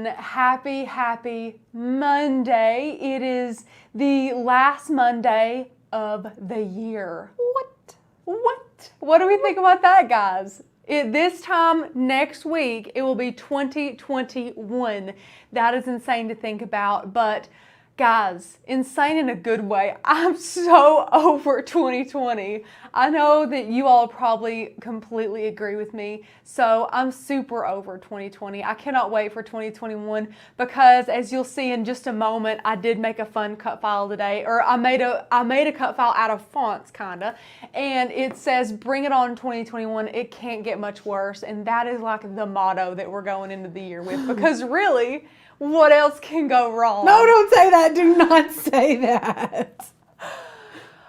everyone. Happy Monday. It is the last Monday of the year. What do we think about that, guys? This time next week, it will be 2021. That is insane to think about, but guys, insane in a good way. I'm so over 2020. I know that you all probably completely agree with me. So I'm super over 2020. I cannot wait for 2021 because, as you'll see in just a moment, I did make a fun cut file today, or I made a cut file out of fonts, kinda, and it says "Bring it on 2021." It can't get much worse, and that is like the motto that we're going into the year with. Because really, what else can go wrong? No, don't say that. Do not say that.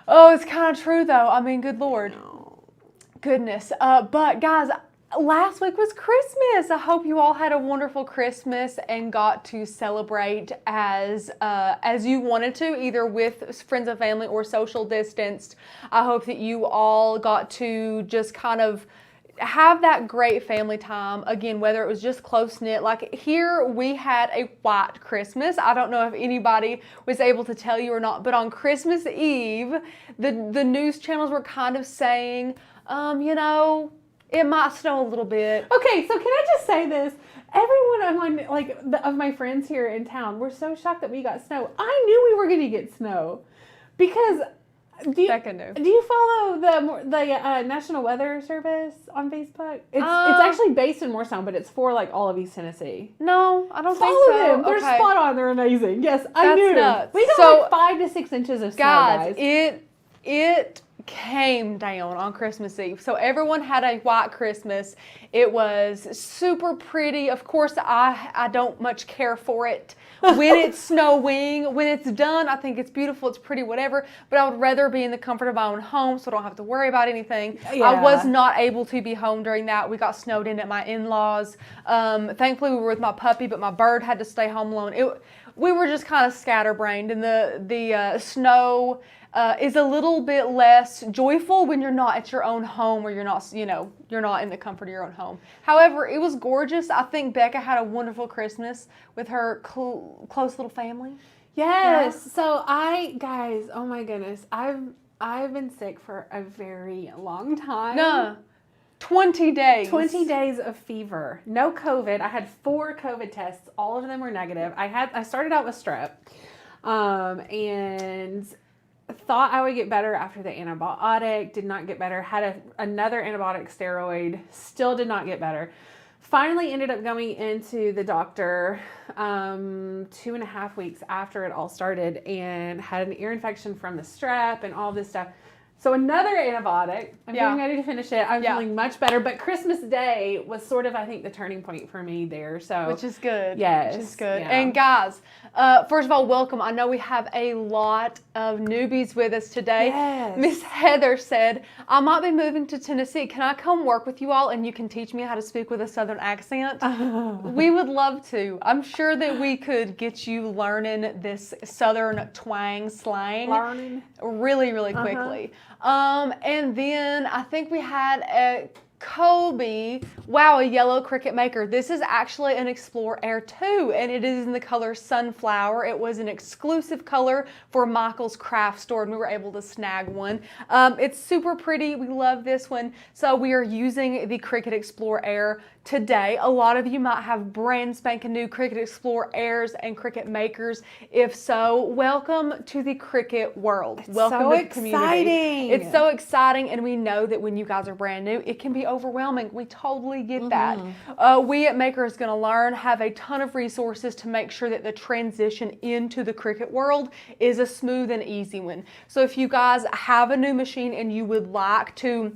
Oh, it's kind of true, though. I mean, good Lord. Goodness. But, guys, last week was Christmas. I hope you all had a wonderful Christmas and got to celebrate as you wanted to, either with friends and family or social distanced. I hope that you all got to just kind of have that great family time. Again, whether it was just close-knit. Like here, we had a white Christmas. I don't know if anybody was able to tell you or not, but on Christmas Eve, the news channels were kind of saying, you know, it might snow a little bit. Okay, so can I just say this? Everyone of my friends here in town were so shocked that we got snow. I knew we were going to get snow because do you follow the National Weather Service on Facebook? It's actually based in Morristown, but it's for like all of East Tennessee. No, I don't think so. Follow them. They're spot on. They're amazing. Yes, I knew. Nuts. We got like 5 to 6 inches of snow, guys. It came down on Christmas Eve. So everyone had a white Christmas. It was super pretty. Of course, I don't much care for it when it's snowing. When it's done, I think it's beautiful, it's pretty, whatever. But I would rather be in the comfort of my own home so I don't have to worry about anything. Yeah. I was not able to be home during that. We got snowed in at my in-laws. Thankfully, we were with my puppy, but my bird had to stay home alone. We were just kind of scatterbrained, and the snow is a little bit less joyful when you're not at your own home, or you're not in the comfort of your own home. However, it was gorgeous. I think Becca had a wonderful Christmas with her close little family. Yes. Yeah. So guys, oh my goodness, I've been sick for a very long time. No. 20 days. 20 days of fever. No COVID. I had 4 COVID tests. All of them were negative. I started out with strep, and thought I would get better after the antibiotic. Did not get better. Had another antibiotic steroid. Still did not get better. Finally ended up going into the doctor 2.5 weeks after it all started, and had an ear infection from the strep and all this stuff. So another antibiotic. I'm getting ready to finish it. I'm feeling much better. But Christmas Day was sort of, I think, the turning point for me there. So which is good. Yes. Which is good. Yeah. And guys, first of all, welcome. I know we have a lot of newbies with us today. Yes. Miss Heather said, I might be moving to Tennessee. Can I come work with you all and you can teach me how to speak with a Southern accent? We would love to. I'm sure that we could get you learning this Southern twang slang. Really, really quickly. And then I think we had a Kobe. Wow, a yellow Cricut Maker. This is actually an Explore Air 2, and it is in the color Sunflower. It was an exclusive color for Michael's craft store, and we were able to snag one. It's super pretty. We love this one. So we are using the Cricut Explore Air today. A lot of you might have brand spanking new Cricut Explore Airs and Cricut Makers. If so, welcome to the Cricut world. Welcome to the community. It's so exciting, and we know that when you guys are brand new, it can be overwhelming. We totally get that. We at Maker is going to learn, have a ton of resources to make sure that the transition into the Cricut world is a smooth and easy one. So if you guys have a new machine and you would like to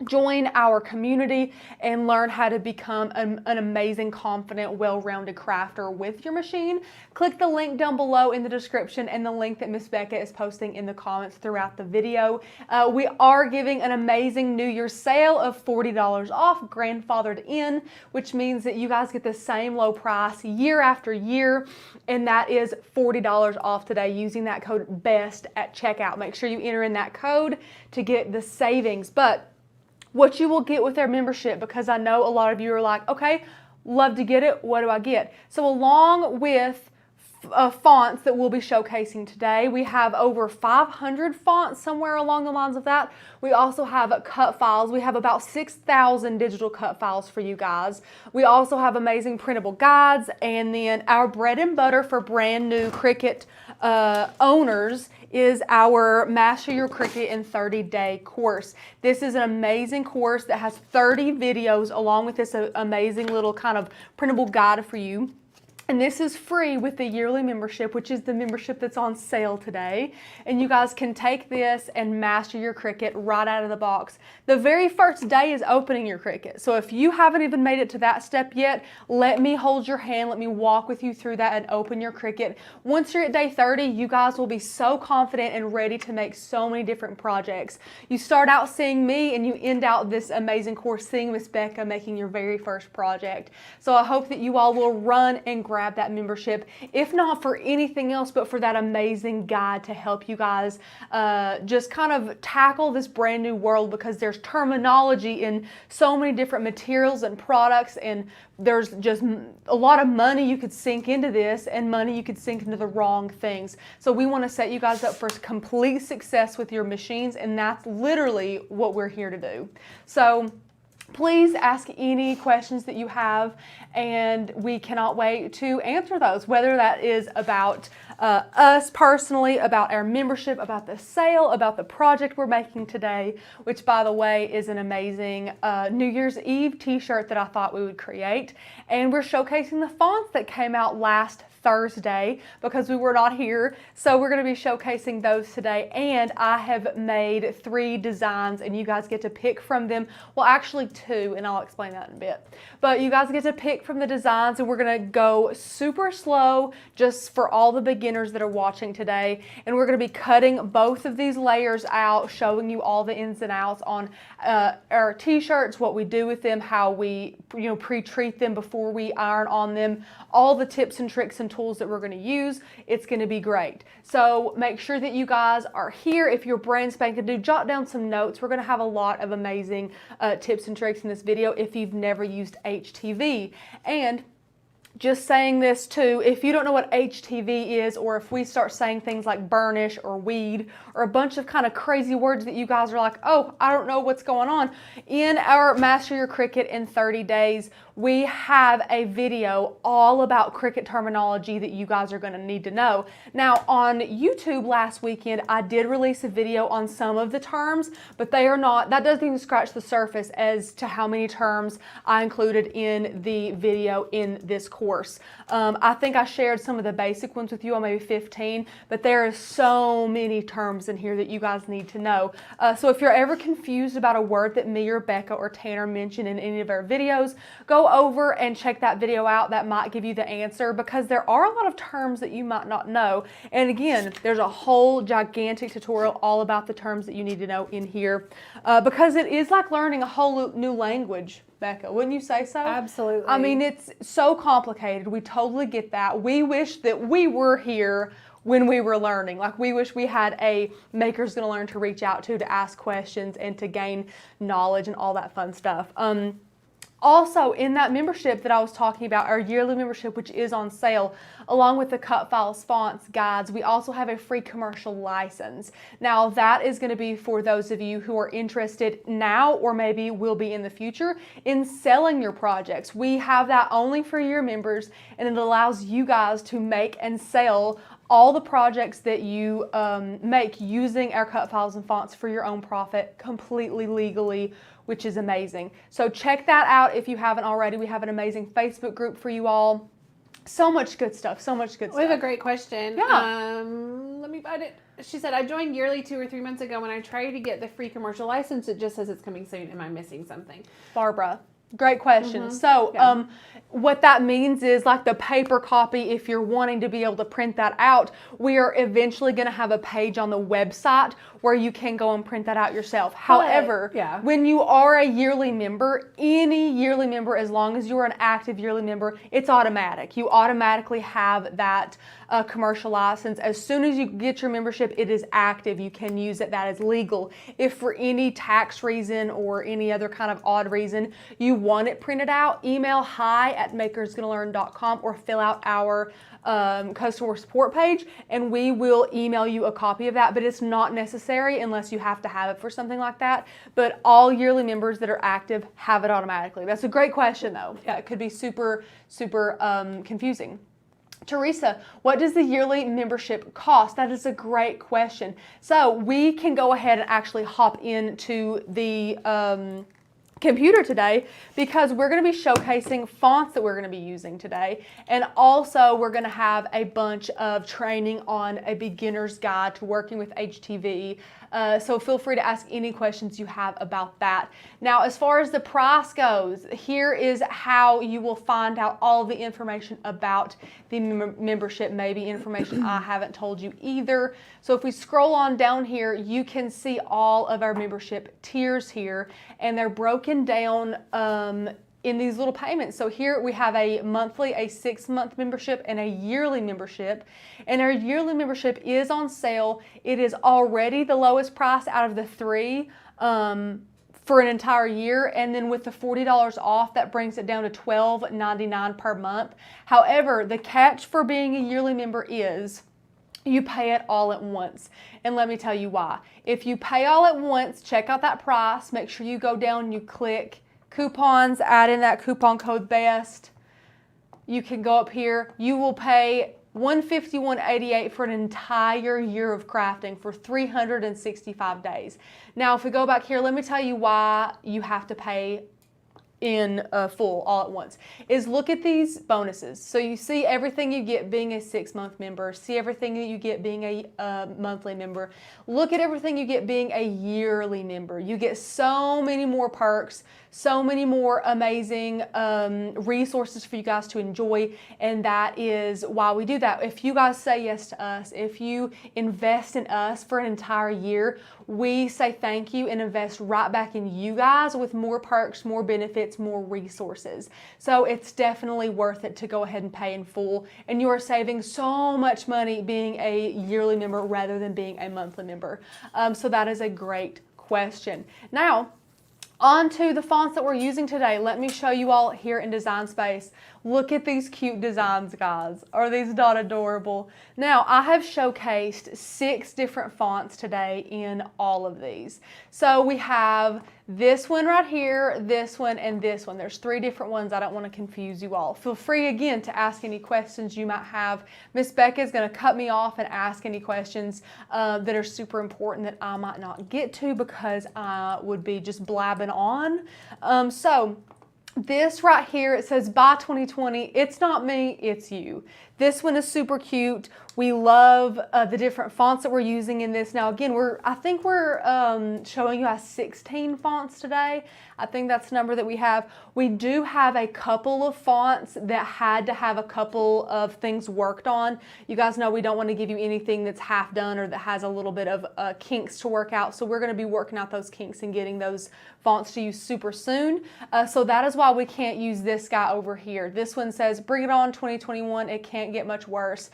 join our community and learn how to become an amazing, confident, well-rounded crafter with your machine, click the link down below in the description and the link that Miss Becca is posting in the comments throughout the video. We are giving an amazing New Year's sale of $40 off, grandfathered in, which means that you guys get the same low price year after year, and that is $40 off today using that code BEST at checkout. Make sure you enter in that code to get the savings. But what you will get with their membership, because I know a lot of you are like, okay, Love to get it. What do I get? So along with fonts that we'll be showcasing today, we have over 500 fonts, somewhere along the lines of that. We also have cut files. We have about 6,000 digital cut files for you guys. We also have amazing printable guides, and then our bread and butter for brand new Cricut owners is our Master Your Cricut in 30-Day course. This is an amazing course that has 30 videos along with this amazing little kind of printable guide for you. And this is free with the yearly membership, which is the membership that's on sale today. And you guys can take this and master your Cricut right out of the box. The very first day is opening your Cricut. So if you haven't even made it to that step yet, let me hold your hand. Let me walk with you through that and open your Cricut. Once you're at day 30, you guys will be so confident and ready to make so many different projects. You start out seeing me and you end out this amazing course seeing Miss Becca making your very first project. So I hope that you all will run and grab that membership, if not for anything else, but for that amazing guide to help you guys just kind of tackle this brand new world, because there's terminology in so many different materials and products, and there's just a lot of money you could sink into this and money you could sink into the wrong things. So we want to set you guys up for complete success with your machines, and that's literally what we're here to do. So please ask any questions that you have, and we cannot wait to answer those, whether that is about us personally, about our membership, about the sale, about the project we're making today, which, by the way, is an amazing New Year's Eve t-shirt that I thought we would create. And we're showcasing the fonts that came out last Thursday because we were not here. So we're going to be showcasing those today, and I have made 3 designs and you guys get to pick from them. Well, actually 2, and I'll explain that in a bit. But you guys get to pick from the designs, and we're going to go super slow just for all the beginners that are watching today. And we're going to be cutting both of these layers out, showing you all the ins and outs on our t-shirts, what we do with them, how we pre-treat them before we iron on them, all the tips and tricks and tools that we're going to use. It's going to be great. So make sure that you guys are here. If you're brand spanking new, jot down some notes. We're going to have a lot of amazing tips and tricks in this video if you've never used HTV. And just saying this too, if you don't know what HTV is, or if we start saying things like burnish or weed or a bunch of kind of crazy words that you guys are like, oh, I don't know what's going on, in our Master Your Cricut in 30 Days, we have a video all about Cricut terminology that you guys are going to need to know. Now, on YouTube last weekend, I did release a video on some of the terms, but they are not, that doesn't even scratch the surface as to how many terms I included in the video in this course. I think I shared some of the basic ones with you, on maybe 15, but there are so many terms in here that you guys need to know. So if you're ever confused about a word that me or Becca or Tanner mentioned in any of our videos, go over and check that video out. That might give you the answer, because there are a lot of terms that you might not know. And again, there's a whole gigantic tutorial all about the terms that you need to know in here, because it is like learning a whole new language. Becca, wouldn't you say so? Absolutely. I mean, it's so complicated. We totally get that. We wish that we were here when we were learning. Like, we wish we had a Maker's Gonna Learn to reach out to ask questions and to gain knowledge and all that fun stuff. Also, in that membership that I was talking about, our yearly membership, which is on sale, along with the cut files, fonts, guides, we also have a free commercial license. Now, that is going to be for those of you who are interested now, or maybe will be in the future, in selling your projects. We have that only for your members, and it allows you guys to make and sell all the projects that you make using our cut files and fonts for your own profit, completely legally, which is amazing. So check that out if you haven't already. We have an amazing Facebook group for you all. So much good stuff, so much good stuff. We have a great question. Yeah. Let me find it. She said, I joined yearly 2 or 3 months ago. When I tried to get the free commercial license, it just says it's coming soon. Am I missing something? Barbara, great question. So what that means is, like the paper copy, if you're wanting to be able to print that out, we are eventually going to have a page on the website where you can go and print that out yourself. However, when you are a yearly member, any yearly member, as long as you're an active yearly member, it's automatic. You automatically have that commercial license. As soon as you get your membership, it is active. You can use it. That is legal. If for any tax reason or any other kind of odd reason you you want it printed out, email hi@makersgonnalearn.com or fill out our customer support page, and we will email you a copy of that. But it's not necessary unless you have to have it for something like that. But all yearly members that are active have it automatically. That's a great question, though. Yeah, it could be super confusing. Teresa, what does the yearly membership cost? That is a great question. So we can go ahead and actually hop into the computer today, because we're going to be showcasing fonts that we're going to be using today, and also we're going to have a bunch of training on a beginner's guide to working with HTV. So feel free to ask any questions you have about that. Now, as far as the price goes, here is how you will find out all the information about the membership, maybe information I haven't told you either. So if we scroll on down here, you can see all of our membership tiers here, and they're broken down in these little payments. So here we have a monthly, a 6-month membership, and a yearly membership. And our yearly membership is on sale. It is already the lowest price out of the 3 for an entire year. And then with the $40 off, that brings it down to $12.99 per month. However, the catch for being a yearly member is you pay it all at once. And let me tell you why. If you pay all at once, check out that price. Make sure you go down and you click coupons, add in that coupon code BEST. You can go up here. You will pay $151.88 for an entire year of crafting for 365 days. Now, if we go back here, let me tell you why you have to pay in full all at once. Is look at these bonuses. So you see everything you get being a 6-month member, see everything that you get being a monthly member. Look at everything you get being a yearly member. You get so many more perks, so many more amazing resources for you guys to enjoy, and that is why we do that. If you guys say yes to us, if you invest in us for an entire year, we say thank you and invest right back in you guys with more perks, more benefits, more resources. So it's definitely worth it to go ahead and pay in full, and you are saving so much money being a yearly member rather than being a monthly member. So that is a great question. Now, on to the fonts that we're using today. Let me show you all here in Design Space. Look at these cute designs, guys. Are these not adorable? Now, I have showcased 6 different fonts today in all of these. So we have this one right here, this one, and this one. There's 3 different ones. I don't want to confuse you all. Feel free, again, to ask any questions you might have. Miss Becca is going to cut me off and ask any questions that are super important that I might not get to because I would be just blabbing on. So this right here, it says by 2020, it's not me, it's you. This one is super cute. We love the different fonts that we're using in this. Now again, I think we're showing you 16 fonts today. I think that's the number that we have. We do have a couple of fonts that had to have a couple of things worked on. You guys know we don't want to give you anything that's half done or that has a little bit of kinks to work out. So we're going to be working out those kinks and getting those fonts to you super soon. So that is why we can't use this guy over here. This one says, bring it on 2021. It can't get much worse.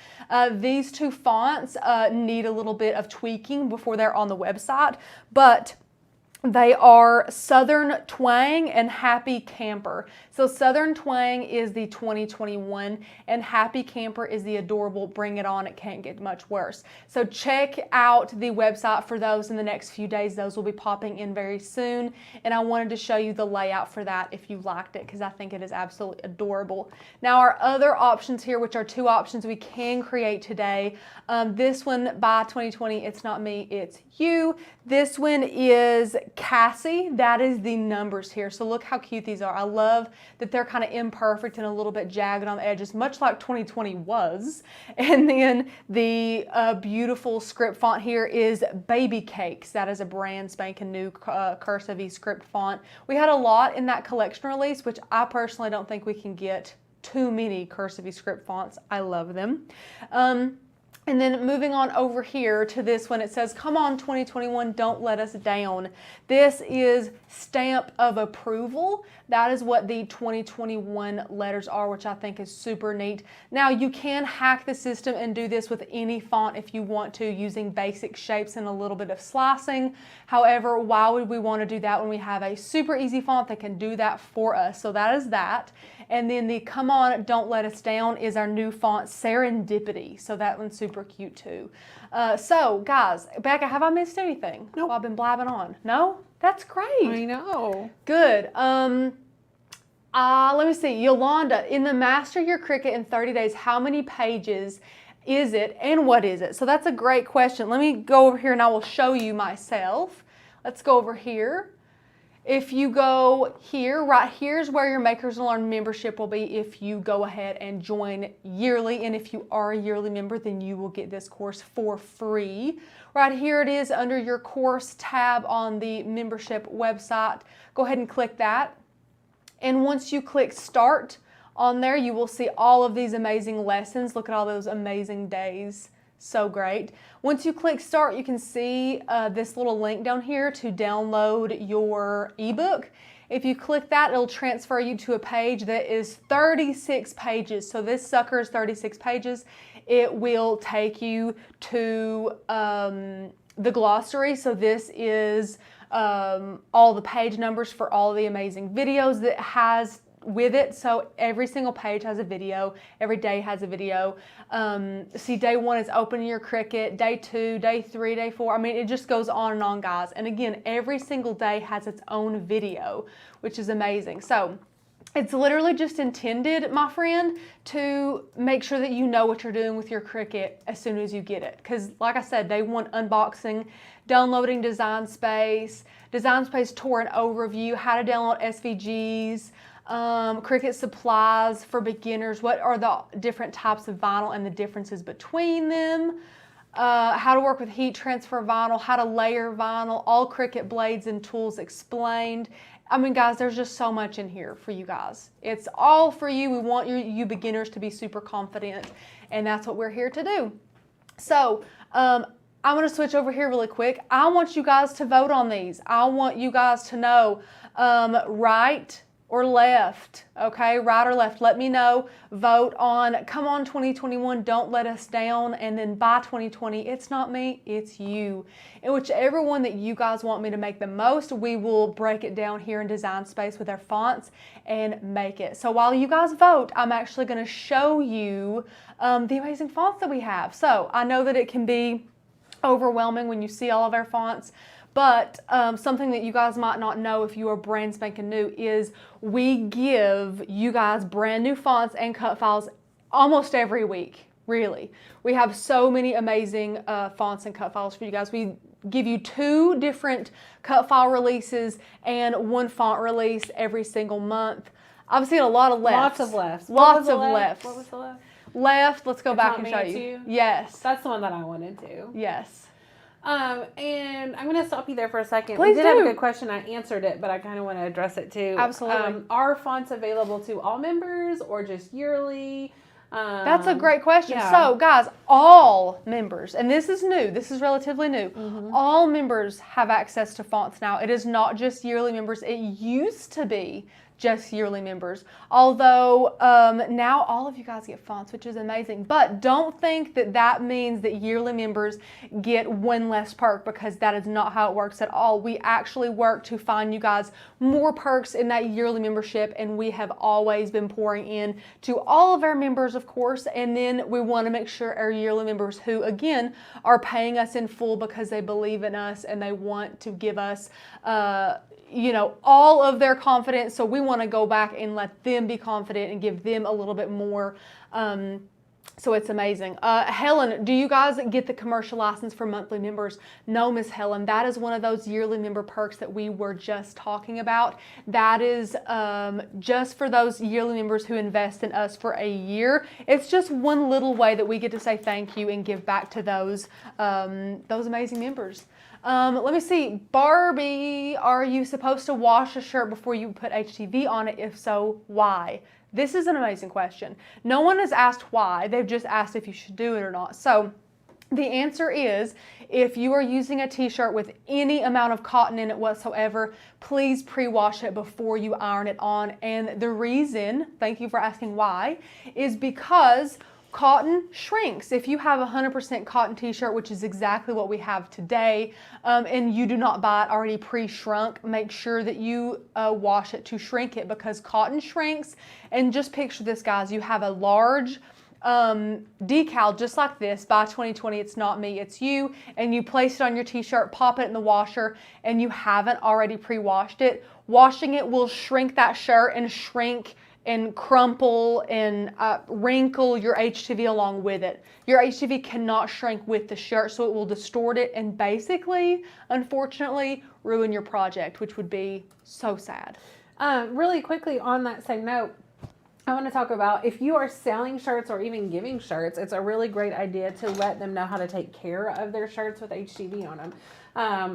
These 2 fonts need a little bit of tweaking before they're on the website, but they are Southern Twang and Happy Camper. So Southern Twang is the 2021 and Happy Camper is the adorable Bring It On, It Can't Get Much Worse. So check out the website for those in the next few days. Those will be popping in very soon. And I wanted to show you the layout for that if you liked it, because I think it is absolutely adorable. Now our other options here, which are 2 options we can create today. This one by 2020, it's not me, it's you. This one is Cassie. That is the numbers here. So look how cute these are. I love that they're kind of imperfect and a little bit jagged on the edges, much like 2020 was. And then the beautiful script font here is Baby Cakes. That is a brand spanking new cursive script font. We had a lot in that collection release, which I personally don't think we can get too many cursive script fonts. I love them. And then moving on over here to this one, it says, come on 2021, don't let us down. This is stamp of approval. That is what the 2021 letters are, which I think is super neat. Now you can hack the system and do this with any font if you want to, using basic shapes and a little bit of slicing. However, why would we want to do that when we have a super easy font that can do that for us? So that is that. And then the Come On, Don't Let Us Down is our new font, Serendipity. So that one's super cute too. So guys, Becca, have I missed anything? Nope. While I've been blabbing on. No? That's great. I know. Good. Let me see. Yolanda, in the Master Your Cricut in 30 Days, how many pages is it and what is it? So that's a great question. Let me go over here and I will show you myself. Let's go over here. If you go here, right here's where your Makers and Learn membership will be if you go ahead and join yearly. And if you are a yearly member, then you will get this course for free. Right here it is under your course tab on the membership website. Go ahead and click that. And once you click start on there, you will see all of these amazing lessons. Look at all those amazing days. So great. Once you click start, you can see this little link down here to download your ebook. If you click that, it'll transfer you to a page that is 36 pages. So this sucker is 36 pages. It will take you to the glossary. So this is all the page numbers for all the amazing videos that has with it. So every single page has a video, every day has a video. See, day 1 is opening your Cricut, day 2, day 3, day 4. I mean, it just goes on and on, guys. And again, every single day has its own video, which is amazing. So it's literally just intended, my friend, to make sure that you know what you're doing with your Cricut as soon as you get it. Because like I said, day 1 unboxing, downloading Design Space tour and overview, how to download SVGs, Cricut supplies for beginners, what are the different types of vinyl and the differences between them, how to work with heat transfer vinyl, how to layer vinyl, all Cricut blades and tools explained. I mean, guys, there's just so much in here for you guys. It's all for you. We want you beginners to be super confident, and that's what we're here to do. So, I'm going to switch over here really quick. I want you guys to vote on these. I want you guys to know right or left, okay? Right or left. Let me know. Vote on Come On 2021, Don't Let Us Down, and then by 2020, it's not me, it's you. And whichever one that you guys want me to make the most, we will break it down here in Design Space with our fonts and make it. So while you guys vote, I'm actually going to show you the amazing fonts that we have. So I know that it can be overwhelming when you see all of our fonts, but something that you guys might not know if you are brand spanking new is we give you guys brand new fonts and cut files almost every week, really. We have so many amazing fonts and cut files for you guys. We give you 2 different cut file releases and 1 font release every single month. I've seen a lot of lefts. Lots of lefts. Lots of lefts. What was the left? Left, let's go back and show It's you. You? Yes. That's the one that I wanted to. Yes. And I'm going to stop you there for a second. Please we did have do. a good question. I answered it, but I kind of want to address it too. Absolutely. Are fonts available to all members or just yearly? That's a great question. Yeah. So, guys, all members, and this is new, this is relatively new, all members have access to fonts now. It is not just yearly members. It used to be just yearly members. Although now all of you guys get fonts, which is amazing. But don't think that that means that yearly members get one less perk, because that is not how it works at all. We actually work to find you guys more perks in that yearly membership, and we have always been pouring in to all of our members, of course, and then we want to make sure our yearly members, who again are paying us in full because they believe in us and they want to give us you know, all of their confidence. So we want to go back and let them be confident and give them a little bit more. So it's amazing. Helen, do you guys get the commercial license for monthly members? No, Miss Helen, that is one of those yearly member perks that we were just talking about. That is just for those yearly members who invest in us for a year. It's just one little way that we get to say thank you and give back to those amazing members. Let me see. Barbie, are you supposed to wash a shirt before you put HTV on it? If so, why? This is an amazing question. No one has asked why. They've just asked if you should do it or not. So The answer is, if you are using a t-shirt with any amount of cotton in it whatsoever, please pre-wash it before you iron it on. And the reason, thank you for asking why, is because cotton shrinks. If you have a 100% cotton t-shirt, which is exactly what we have today, and you do not buy it already pre-shrunk, make sure that you wash it to shrink it, because cotton shrinks. And just picture this, guys, you have a large decal just like this, by 2020, it's not me, it's you, and you place it on your t-shirt, pop it in the washer, and you haven't already pre-washed it. Washing it will shrink that shirt and shrink and crumple and wrinkle your HTV along with it. Your HTV cannot shrink with the shirt, so it will distort it and basically, unfortunately, ruin your project, which would be so sad. Really quickly on that same note, I want to talk about, if you are selling shirts or even giving shirts, it's a really great idea to let them know how to take care of their shirts with HTV on them.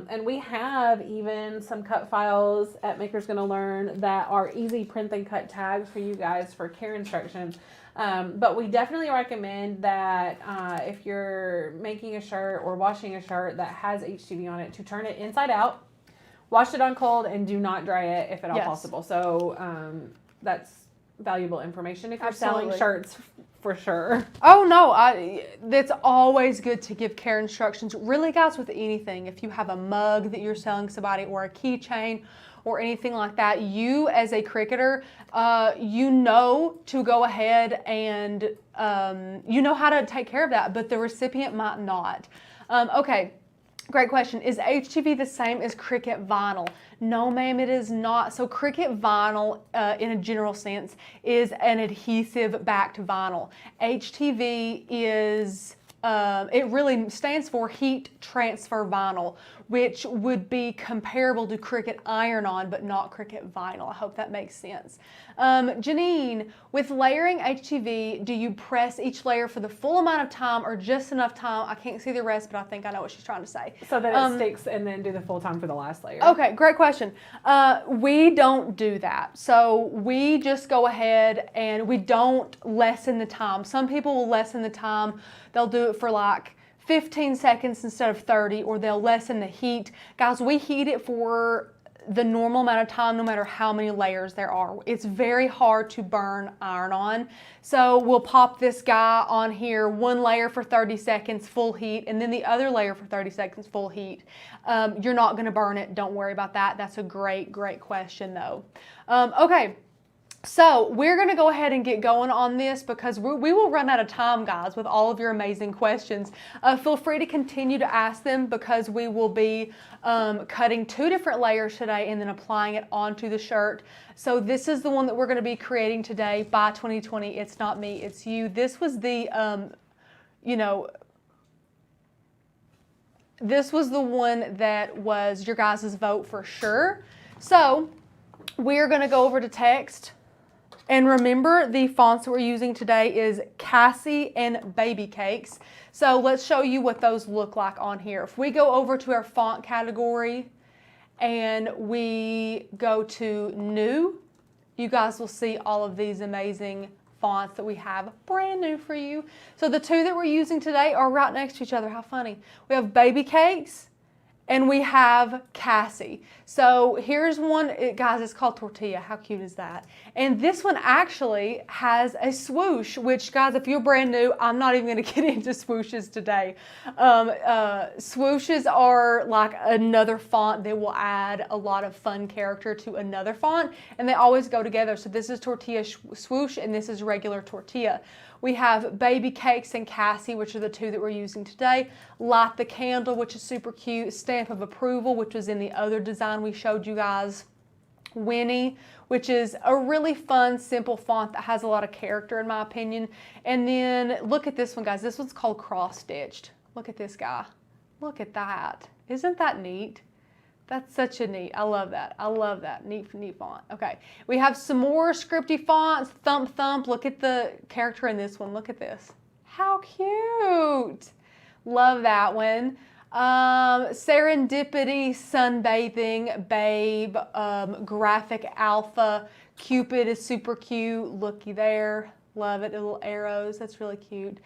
And we have even some cut files at Maker's Gonna Learn that are easy print and cut tags for you guys for care instructions. But we definitely recommend that if you're making a shirt or washing a shirt that has HTV on it, to turn it inside out, wash it on cold, and do not dry it if at all possible. So that's valuable information if you're selling shirts, for sure. Oh no, it's always good to give care instructions. Really, guys, with anything, if you have a mug that you're selling somebody, or a keychain or anything like that, you as a Cricketer, you know to go ahead and you know how to take care of that, but the recipient might not. Okay. Great question. Is HTV the same as Cricut vinyl? No, ma'am, it is not. So Cricut vinyl, in a general sense, is an adhesive back to vinyl. HTV is, it really stands for heat transfer vinyl, which would be comparable to Cricut iron-on, but not Cricut vinyl. I hope that makes sense. Janine, with layering HTV, do you press each layer for the full amount of time or just enough time? I can't see the rest, but I think I know what she's trying to say. So that it sticks, and then do the full time for the last layer. Okay, great question. We don't do that. So we just go ahead and we don't lessen the time. Some people will lessen the time. They'll do it for like 15 seconds instead of 30, or they'll lessen the heat. Guys, we heat it for the normal amount of time, no matter how many layers there are. It's very hard to burn iron-on. So we'll pop this guy on here, one layer for 30 seconds, full heat, and then the other layer for 30 seconds, full heat. You're not gonna burn it, don't worry about that. That's a great, great question though. Okay. So we're going to go ahead and get going on this, because we will run out of time, guys, with all of your amazing questions. Feel free to continue to ask them, because we will be cutting 2 different layers today and then applying it onto the shirt. So this is the one that we're going to be creating today. By 2020, it's not me, it's you. This was the, this was the one that was your guys' vote for sure. So we're going to go over to text. And remember, the fonts that we're using today is Cassie and Baby Cakes. So let's show you what those look like on here. If we go over to our font category and we go to New, you guys will see all of these amazing fonts that we have brand new for you. So the 2 that we're using today are right next to each other. How funny. We have Baby Cakes and we have Cassie. So here's one, guys, it's called Tortilla. How cute is that? And this one actually has a swoosh, which, guys, if you're brand new, I'm not even gonna get into swooshes today. Swooshes are like another font that will add a lot of fun character to another font, and they always go together. So this is Tortilla Swoosh, and this is regular Tortilla. We have Baby Cakes and Cassie, which are the 2 that we're using today. Light the Candle, which is super cute. Stamp of Approval, which was in the other design we showed you guys. Winnie, which is a really fun, simple font that has a lot of character, in my opinion. And then look at this one, guys. This one's called Cross Stitched. Look at this guy. Look at that. Isn't that neat? That's such a neat, I love that. I love that, neat font. Okay, we have some more scripty fonts. Thump Thump, look at the character in this one. Look at this. How cute. Love that one. Serendipity, Sunbathing, Babe, Graphic Alpha, Cupid is super cute. Looky there. Love it, the little arrows, that's really cute.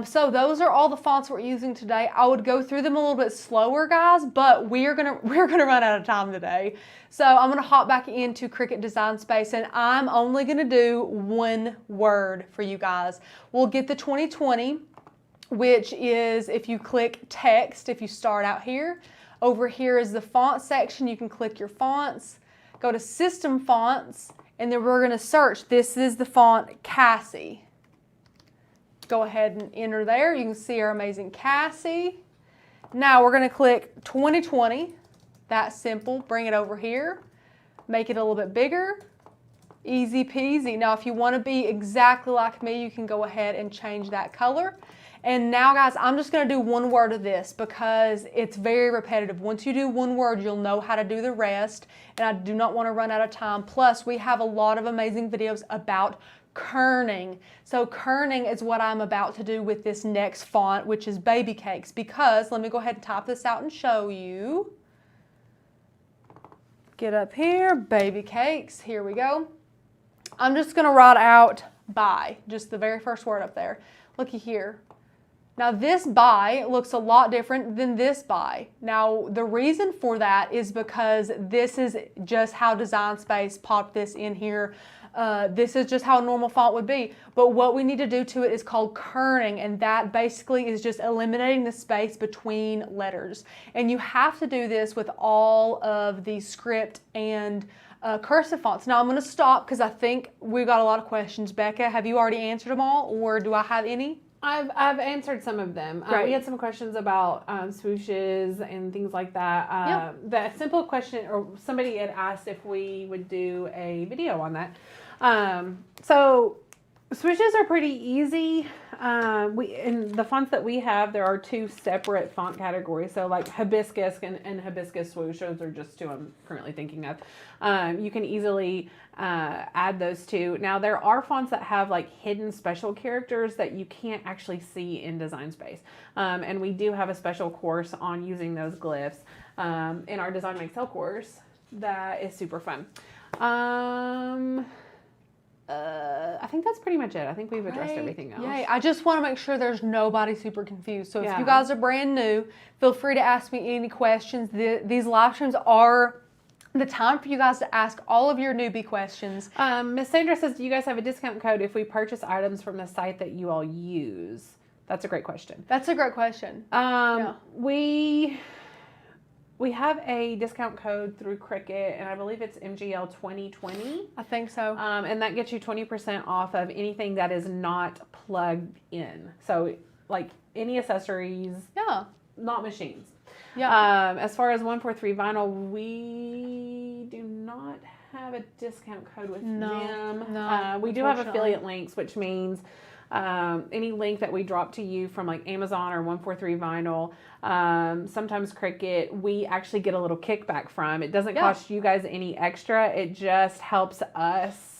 So those are all the fonts we're using today. I would go through them a little bit slower, guys, but we're gonna run out of time today. So I'm gonna hop back into Cricut Design Space, and I'm only gonna do one word for you guys. We'll get the 2020, which is if you click text, if you start out here, over here is the font section. You can click your fonts, go to system fonts, and then we're gonna search. This is the font Cassie. Go ahead and enter there. You can see our amazing Cassie. Now we're going to click 2020. That's simple. Bring it over here. Make it a little bit bigger. Easy peasy. Now if you want to be exactly like me, you can go ahead and change that color. And now guys, I'm just going to do one word of this because it's very repetitive. Once you do one word, you'll know how to do the rest. And I do not want to run out of time. Plus, we have a lot of amazing videos about kerning. So kerning is what I'm about to do with this next font, which is Baby Cakes, because let me go ahead and type this out and show you. Get up here, Baby Cakes, here we go. I'm just gonna write out bye, just the very first word up there. Looky here. Now this bye looks a lot different than this bye. Now the reason for that is because this is just how Design Space popped this in here. This is just how a normal font would be. But what we need to do to it is called kerning, and that basically is just eliminating the space between letters. And you have to do this with all of the script and cursive fonts. Now I'm going to stop because I think we've got a lot of questions. Becca, have you already answered them all, or do I have any? I've answered some of them. We had some questions about swooshes and things like that. The simple question, or somebody had asked if we would do a video on that. So swooshes are pretty easy. In the fonts that we have, there are two separate font categories. So like hibiscus and hibiscus swoosh, those are just two I'm currently thinking of. You can easily add those two. Now there are fonts that have like hidden special characters that you can't actually see in Design Space. And we do have a special course on using those glyphs in our Design Make Sell course. That is super fun. I think that's pretty much it. I think we've addressed everything else. Yay. I just want to make sure there's nobody super confused. So if you guys are brand new, feel free to ask me any questions. These live streams are the time for you guys to ask all of your newbie questions. Miss Sandra says, do you guys have a discount code if we purchase items from the site that you all use? That's a great question. That's a great question. We have a discount code through Cricut, and I believe it's MGL 2020. I think so. And that gets you 20% off of anything that is not plugged in. So like any accessories, not machines. As far as 143 vinyl, we do not have a discount code with them. No, we do have affiliate links, which means any link that we drop to you from like Amazon or 143 vinyl, sometimes Cricut, we actually get a little kickback from. It doesn't cost you guys any extra. It just helps us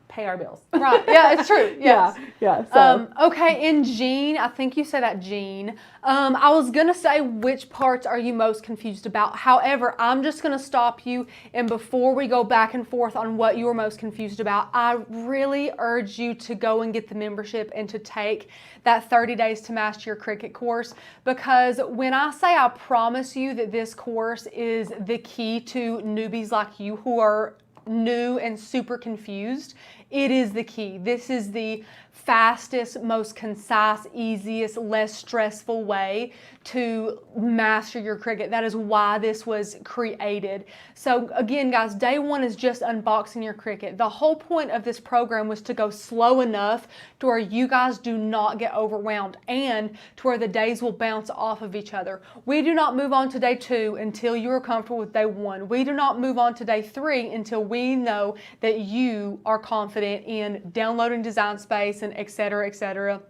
pay our bills. Right. Yeah, it's true. Yes. Yeah. So. Okay. And Jean, I think you said that, Jean. I was going to say, which parts are you most confused about? However, I'm just going to stop you. And before we go back and forth on what you were most confused about, I really urge you to go and get the membership and to take that 30 Days to Master Your Cricut course. Because when I say I promise you that this course is the key to newbies like you who are new and super confused, it is the key. This is the fastest, most concise, easiest, less stressful way to master your Cricut. That is why this was created. So again, guys, day one is just unboxing your Cricut. The whole point of this program was to go slow enough to where you guys do not get overwhelmed and to where the days will bounce off of each other. We do not move on to day two until you are comfortable with day one. We do not move on to day three until we know that you are confident in downloading Design Space and et cetera, et cetera.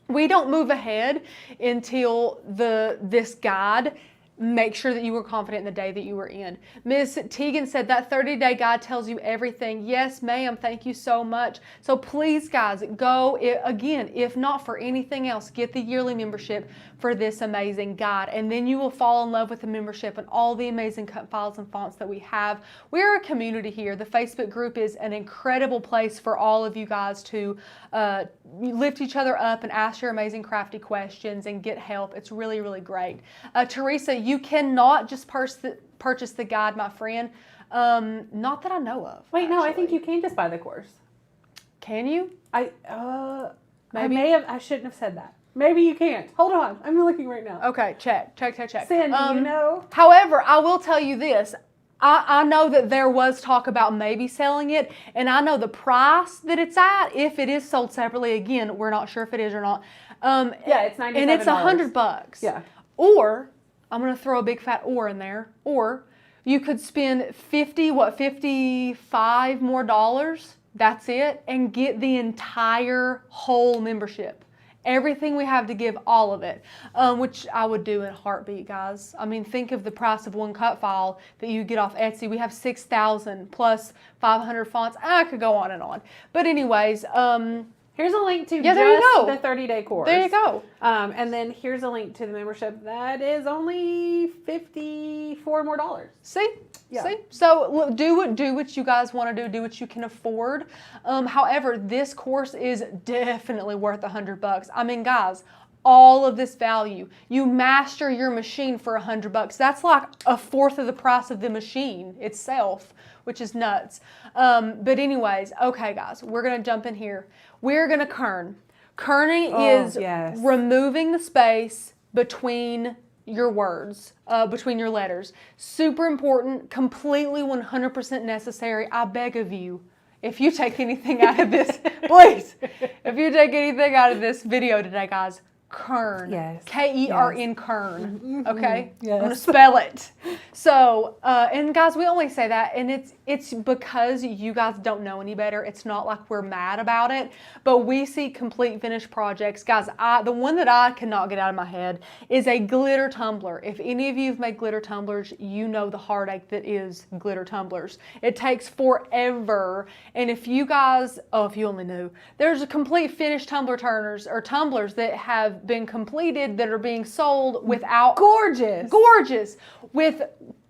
We don't move ahead until this guide make sure that you were confident in the day that you were in. Ms. Teagan said that 30-day guide tells you everything. Yes, ma'am. Thank you so much. So please, guys, go again. If not for anything else, get the yearly membership for this amazing guide, and then you will fall in love with the membership and all the amazing cut files and fonts that we have. We're a community here. The Facebook group is an incredible place for all of you guys to lift each other up and ask your amazing crafty questions and get help. It's really, really great. Teresa, you cannot just purchase the guide, my friend. Not that I know of. Wait, actually. no, I think you can just buy the course. Can you? I shouldn't have said that. Maybe you can't. Hold on. I'm looking right now. Okay, check. Sandy, you know? However, I will tell you this. I know that there was talk about maybe selling it, and I know the price that it's at, if it is sold separately. Again, we're not sure if it is or not. Yeah, it's $97. And it's $100. Yeah. Or, I'm going to throw a big fat or in there, or you could spend $55 more dollars, that's it, and get the entire whole membership. Everything we have to give, all of it, which I would do in a heartbeat, guys. I mean, think of the price of one cut file that you get off Etsy. We have 6,000 plus 500 fonts. I could go on and on. But anyways, here's a link to there you go. the 30-day course. There you go. And then here's a link to the membership that is only $54 more. See? Yeah. See? So look, do what you guys want to do what you can afford. However, this course is definitely worth $100. I mean, guys, all of this value. You master your machine for $100. That's like a fourth of the price of the machine itself, which is nuts. But anyways, okay, guys, we're gonna jump in here. We're gonna kern. Kerning is removing the space between your words, between your letters. Super important, completely 100% necessary. I beg of you, if you take anything out of this, please, if you take anything out of this video today, guys, kern. Yes. K-E-R-N, kern. Mm-hmm. Okay? Yes. I'm going to spell it. So, and guys, we only say that, and it's because you guys don't know any better. It's not like we're mad about it, but we see complete finished projects. Guys, the one that I cannot get out of my head is a glitter tumbler. If any of you have made glitter tumblers, you know the heartache that is glitter tumblers. It takes forever, and if you guys, if you only knew, there's a complete finished tumbler turners or tumblers that have been completed that are being sold without gorgeous with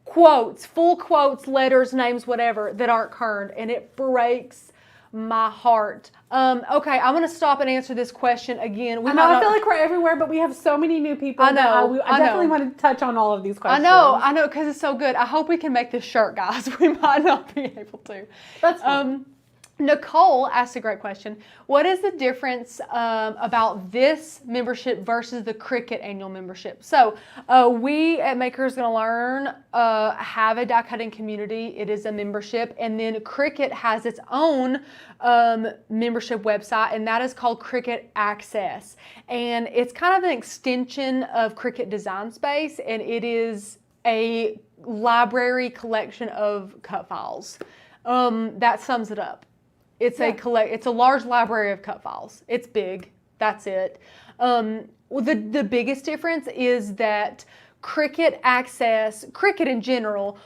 quotes, full quotes, letters, names, whatever, that aren't kerned, and it breaks my heart. Okay, I'm gonna stop and answer this question again. I feel like we're everywhere, but we have so many new people. I know. I definitely want to touch on all of these questions. I know, because it's so good. I hope we can make this shirt, guys. We might not be able to. That's fine. Nicole asked a great question. What is the difference about this membership versus the Cricut annual membership? So we at Makers Gonna Learn have a die cutting community. It is a membership, and then Cricut has its own membership website, and that is called Cricut Access. And it's kind of an extension of Cricut Design Space, and it is a library collection of cut files. That sums it up. It's a large library of cut files. It's big. That's it. The biggest difference is that Cricut Access, Cricut in general,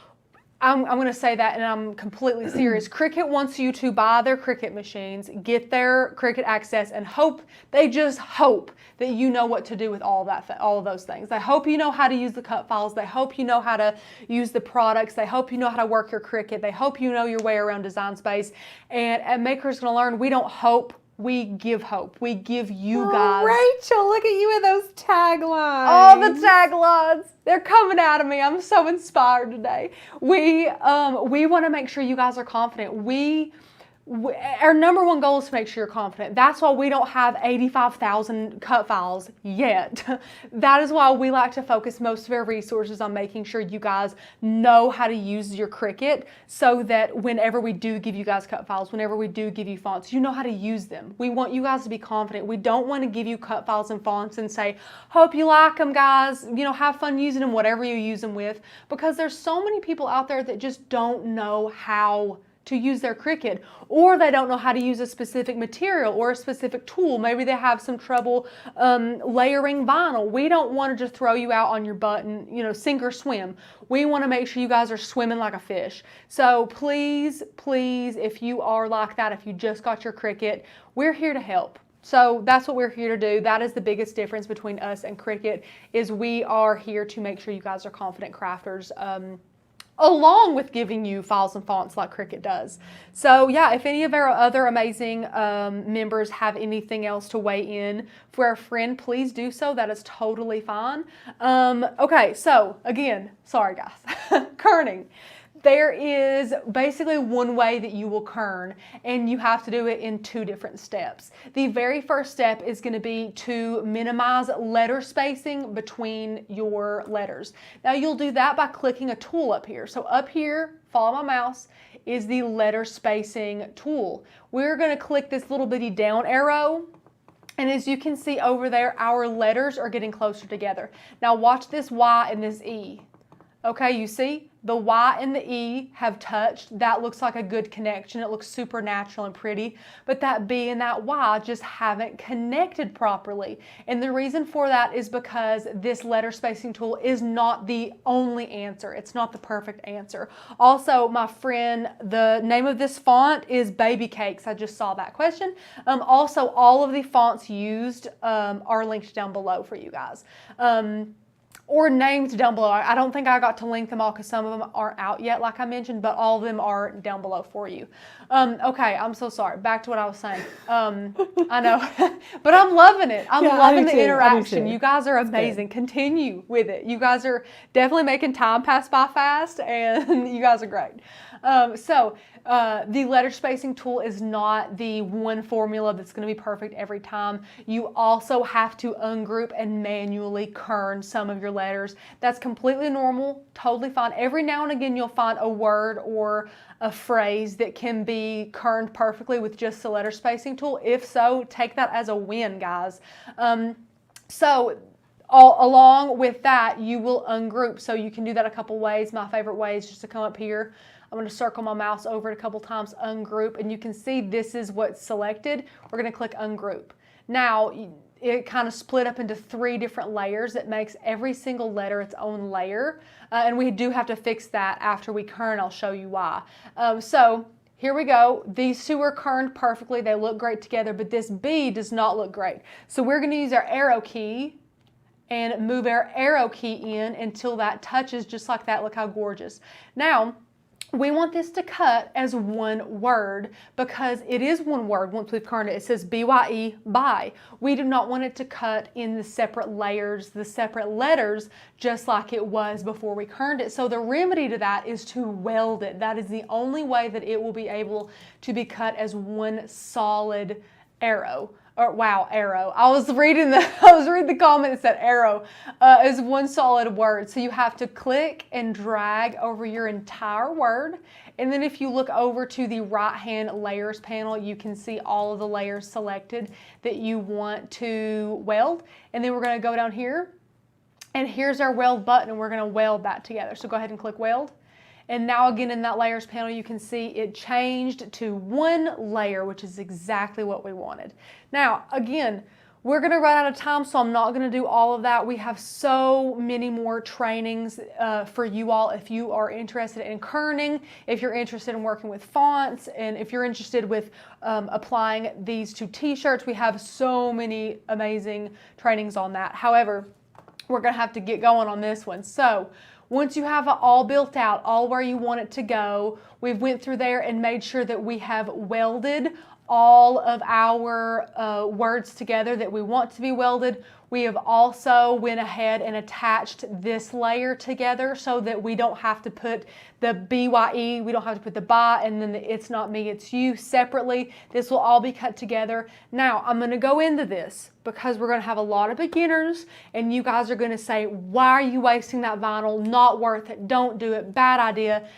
I'm going to say that, and I'm completely serious. Cricut wants you to buy their Cricut machines, get their Cricut Access, and they just hope that you know what to do with all of those things. They hope you know how to use the cut files. They hope you know how to use the products. They hope you know how to work your Cricut. They hope you know your way around Design Space. And at Makers Gonna Learn, we don't hope. We give hope. We give you guys. Rachel, look at you with those taglines. All the taglines. They're coming out of me. I'm so inspired today. We want to make sure you guys are confident. Our number one goal is to make sure you're confident. That's why we don't have 85,000 cut files yet. That is why we like to focus most of our resources on making sure you guys know how to use your Cricut, so that whenever we do give you guys cut files, whenever we do give you fonts, you know how to use them. We want you guys to be confident. We don't want to give you cut files and fonts and say, hope you like them, guys. You know, have fun using them, whatever you use them with, because there's so many people out there that just don't know how to use their Cricut, or they don't know how to use a specific material or a specific tool. Maybe they have some trouble layering vinyl. We don't want to just throw you out on your butt and, you know, sink or swim. We want to make sure you guys are swimming like a fish. So please, please, if you are like that, if you just got your Cricut, we're here to help. So that's what we're here to do. That is the biggest difference between us and Cricut, is we are here to make sure you guys are confident crafters, along with giving you files and fonts like Cricut does. So yeah, if any of our other amazing members have anything else to weigh in for our friend, please do so. That is totally fine. Okay, so again, sorry guys, kerning. There is basically one way that you will kern, and you have to do it in 2 different steps. The very first step is going to be to minimize letter spacing between your letters. Now you'll do that by clicking a tool up here. So up here, follow my mouse, is the letter spacing tool. We're going to click this little bitty down arrow, and as you can see over there, our letters are getting closer together. Now watch this Y and this E. Okay, you see? The Y and the E have touched. That looks like a good connection. It looks super natural and pretty, but that B and that Y just haven't connected properly. And the reason for that is because this letter spacing tool is not the only answer. It's not the perfect answer. Also, my friend, the name of this font is Baby Cakes. I just saw that question. Also, all of the fonts used are linked down below for you guys. Or named down below. I don't think I got to link them all because some of them aren't out yet, like I mentioned, but all of them are down below for you. Okay, I'm so sorry. Back to what I was saying. I know, but I'm loving it. I'm loving the interaction. You guys are amazing. Continue with it. You guys are definitely making time pass by fast, and you guys are great. The letter spacing tool is not the one formula that's going to be perfect every time. You also have to ungroup and manually kern some of your letters. That's completely normal, totally fine. Every now and again you'll find a word or a phrase that can be kerned perfectly with just the letter spacing tool. If so, take that as a win, guys. Along with that, you will ungroup. So you can do that a couple ways. My favorite way is just to come up here. I'm going to circle my mouse over it a couple times, ungroup, and you can see this is what's selected. We're going to click ungroup. Now, it kind of split up into 3 different layers. It makes every single letter its own layer, and we do have to fix that after we kern. I'll show you why. So here we go. These 2 are kerned perfectly. They look great together, but this B does not look great. So we're going to use our arrow key and move our arrow key in until that touches just like that. Look how gorgeous. Now, we want this to cut as one word because it is one word once we've kerned it. It says BYE, buy. We do not want it to cut in the separate layers, the separate letters, just like it was before we kerned it. So the remedy to that is to weld it. That is the only way that it will be able to be cut as one solid arrow. Or wow, arrow. I was reading the comment that said arrow is one solid word. So you have to click and drag over your entire word. And then if you look over to the right hand layers panel, you can see all of the layers selected that you want to weld. And then we're going to go down here, and here's our weld button, and we're going to weld that together. So go ahead and click weld. And now again in that layers panel, you can see it changed to one layer, which is exactly what we wanted. Now, again, we're going to run out of time, so I'm not going to do all of that. We have so many more trainings for you all if you are interested in kerning, if you're interested in working with fonts, and if you're interested with applying these to t-shirts. We have so many amazing trainings on that. However, we're going to have to get going on this one. So once you have it all built out, all where you want it to go, we've went through there and made sure that we have welded all of our words together that we want to be welded. We have also went ahead and attached this layer together so that we don't have to put the BYE, we don't have to put the by and then the it's not me, it's you separately. This will all be cut together. Now, I'm going to go into this because we're going to have a lot of beginners and you guys are going to say, why are you wasting that vinyl? Not worth it. Don't do it. Bad idea.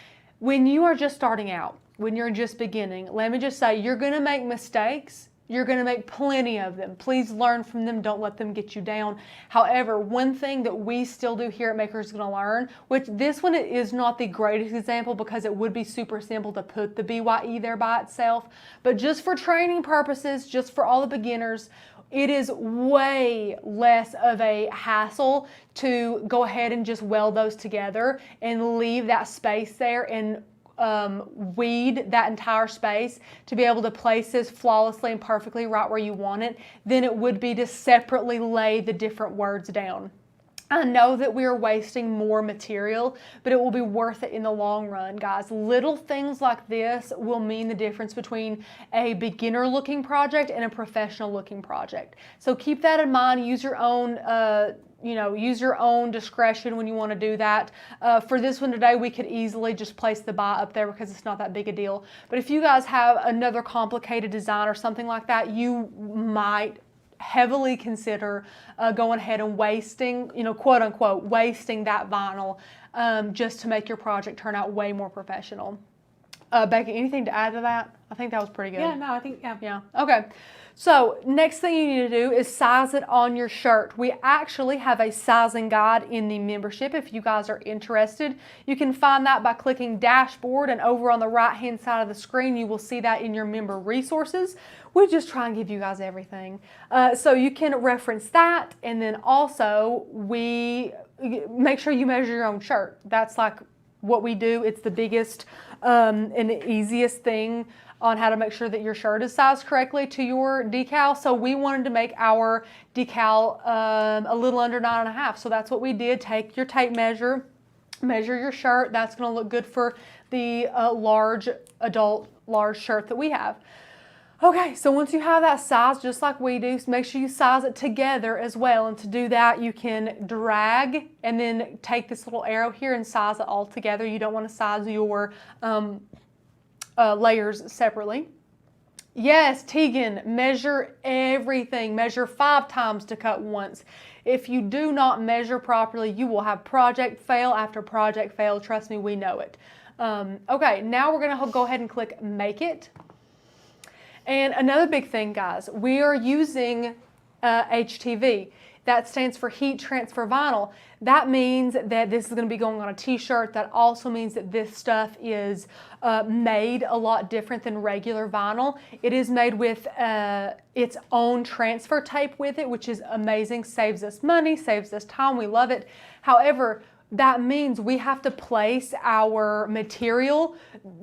When you are just starting out, when you're just beginning, let me just say, you're going to make mistakes. You're going to make plenty of them. Please learn from them. Don't let them get you down. However, one thing that we still do here at Maker is going to learn, which this one is not the greatest example because it would be super simple to put the BYE there by itself. But just for training purposes, just for all the beginners, it is way less of a hassle to go ahead and just weld those together and leave that space there and weed that entire space to be able to place this flawlessly and perfectly right where you want it than it would be to separately lay the different words down. I know that we are wasting more material, but it will be worth it in the long run, guys. Little things like this will mean the difference between a beginner looking project and a professional looking project. So keep that in mind. Use your own use your own discretion when you want to do that. For this one today, we could easily just place the buy up there because it's not that big a deal. But if you guys have another complicated design or something like that, you might heavily consider going ahead and wasting, quote unquote, wasting that vinyl just to make your project turn out way more professional. Becky, anything to add to that? I think that was pretty good. Yeah, no, I think, yeah. Yeah, okay. So next thing you need to do is size it on your shirt. We actually have a sizing guide in the membership if you guys are interested. You can find that by clicking dashboard, and over on the right hand side of the screen you will see that in your member resources. We just try and give you guys everything. So you can reference that, and then also we make sure you measure your own shirt. That's like what we do. It's the biggest and the easiest thing on how to make sure that your shirt is sized correctly to your decal. So we wanted to make our decal a little under 9.5. So that's what we did. Take your tape measure, measure your shirt. That's going to look good for the large shirt that we have. Okay, so once you have that size, just like we do, make sure you size it together as well. And to do that, you can drag and then take this little arrow here and size it all together. You don't want to size your layers separately. Yes, Tegan, measure everything. Measure 5 times to cut once. If you do not measure properly, you will have project fail after project fail. Trust me, we know it. Okay, now we're going to go ahead and click Make It. And another big thing, guys, we are using HTV. That stands for heat transfer vinyl. That means that this is going to be going on a t-shirt. That also means that this stuff is made a lot different than regular vinyl. It is made with its own transfer tape with it, which is amazing. Saves us money, saves us time. We love it. However, that means we have to place our material,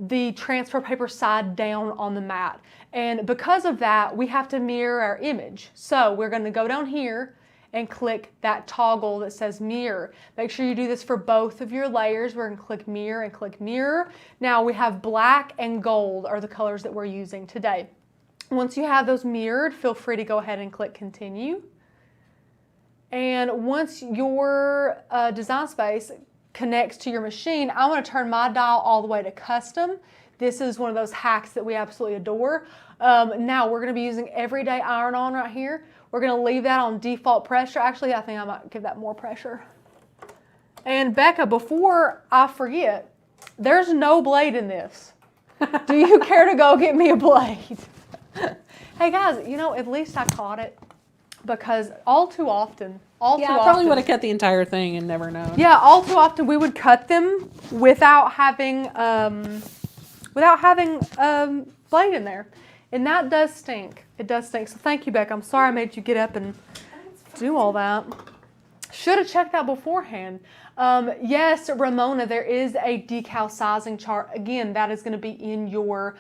the transfer paper side down on the mat. And because of that, we have to mirror our image. So we're going to go down here and click that toggle that says mirror. Make sure you do this for both of your layers. We're going to click mirror and click mirror. Now we have black and gold are the colors that we're using today. Once you have those mirrored, feel free to go ahead and click continue. And once your design space connects to your machine, I'm going to turn my dial all the way to custom. This is one of those hacks that we absolutely adore. Now we're going to be using everyday iron on right here. We're going to leave that on default pressure. Actually, I think I might give that more pressure. And Becca, before I forget, there's no blade in this. Do you care to go get me a blade? Hey guys, at least I caught it. Because all too often, I probably would have cut the entire thing and never known. Yeah, all too often we would cut them without having blade in there, and that does stink. It does stink. So thank you, Becca. I'm sorry I made you get up and do all that. Should have checked that beforehand. Yes, Ramona, there is a decal sizing chart. Again, that is going to be in your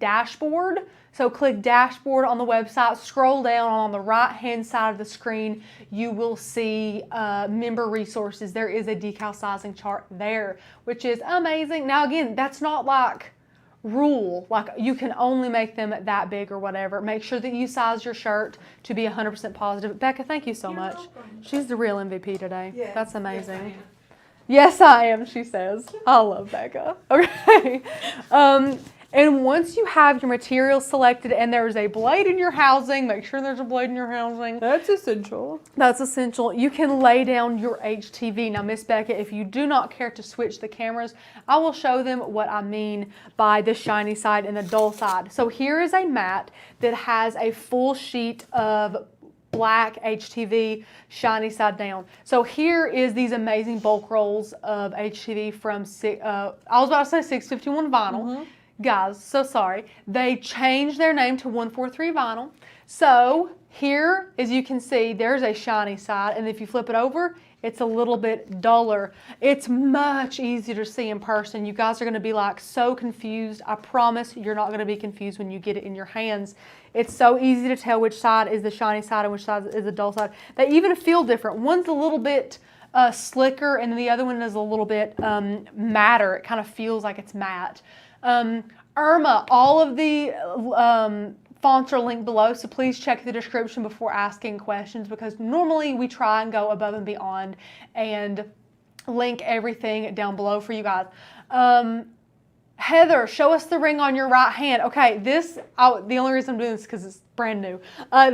dashboard. So click dashboard on the website, scroll down on the right hand side of the screen, you will see member resources. There is a decal sizing chart there, which is amazing. Now again, that's not like rule, like you can only make them that big or whatever. Make sure that you size your shirt to be 100% positive. Becca, thank you so much. She's the real MVP today. Yes, that's amazing. Yes, I am, she says. I love Becca. Okay. And once you have your material selected and there's a blade in your housing, make sure there's a blade in your housing. That's essential. That's essential. You can lay down your HTV. Now, Miss Becca, if you do not care to switch the cameras, I will show them what I mean by the shiny side and the dull side. So here is a mat that has a full sheet of black HTV, shiny side down. So here is these amazing bulk rolls of HTV from, I was about to say 651 vinyl. Guys, so sorry. They changed their name to 143 vinyl. So here, as you can see, there's a shiny side, and if you flip it over, it's a little bit duller. It's much easier to see in person. You guys are gonna be like so confused. I promise you're not gonna be confused when you get it in your hands. It's so easy to tell which side is the shiny side and which side is the dull side. They even feel different. One's a little bit slicker, and the other one is a little bit matter. It kind of feels like it's matte. Irma, all of the fonts are linked below, so please check the description before asking questions, because normally we try and go above and beyond and link everything down below for you guys. Heather, show us the ring on your right hand. Okay, the only reason I'm doing this is because it's brand new.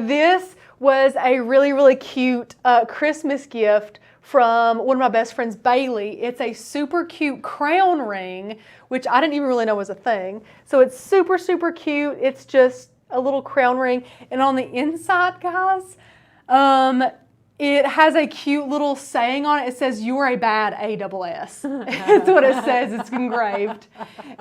This was a really, really cute Christmas gift from one of my best friends, Bailey. It's a super cute crown ring, which I didn't even really know was a thing. So it's super, super cute. It's just a little crown ring. And on the inside, guys, it has a cute little saying on it. It says, "You are a bad ASS." It's what it says. It's engraved.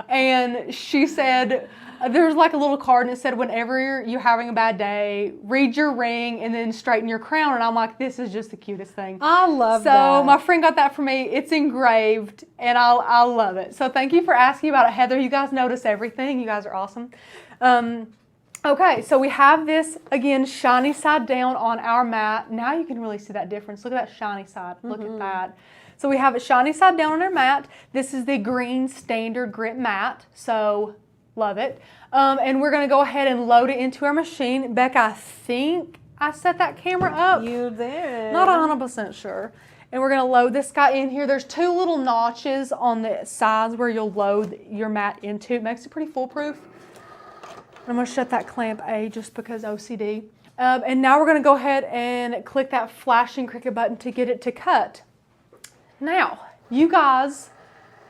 And she said, there's like a little card and it said, whenever you're having a bad day, read your ring and then straighten your crown. And I'm like, this is just the cutest thing. I love that. So my friend got that for me. It's engraved and I love it. So thank you for asking about it, Heather. You guys notice everything. You guys are awesome. Okay, so we have this, again, shiny side down on our mat. Now you can really see that difference. Look at that shiny side. Look at that. So we have a shiny side down on our mat. This is the green StandardGrip Mat. So love it. And we're going to go ahead and load it into our machine. Becca, I think I set that camera up. You did. Not 100% sure. And we're going to load this guy in here. There's two little notches on the sides where you'll load your mat into. It makes it pretty foolproof. I'm going to shut that clamp A just because OCD. And now we're going to go ahead and click that flashing Cricut button to get it to cut. Now, you guys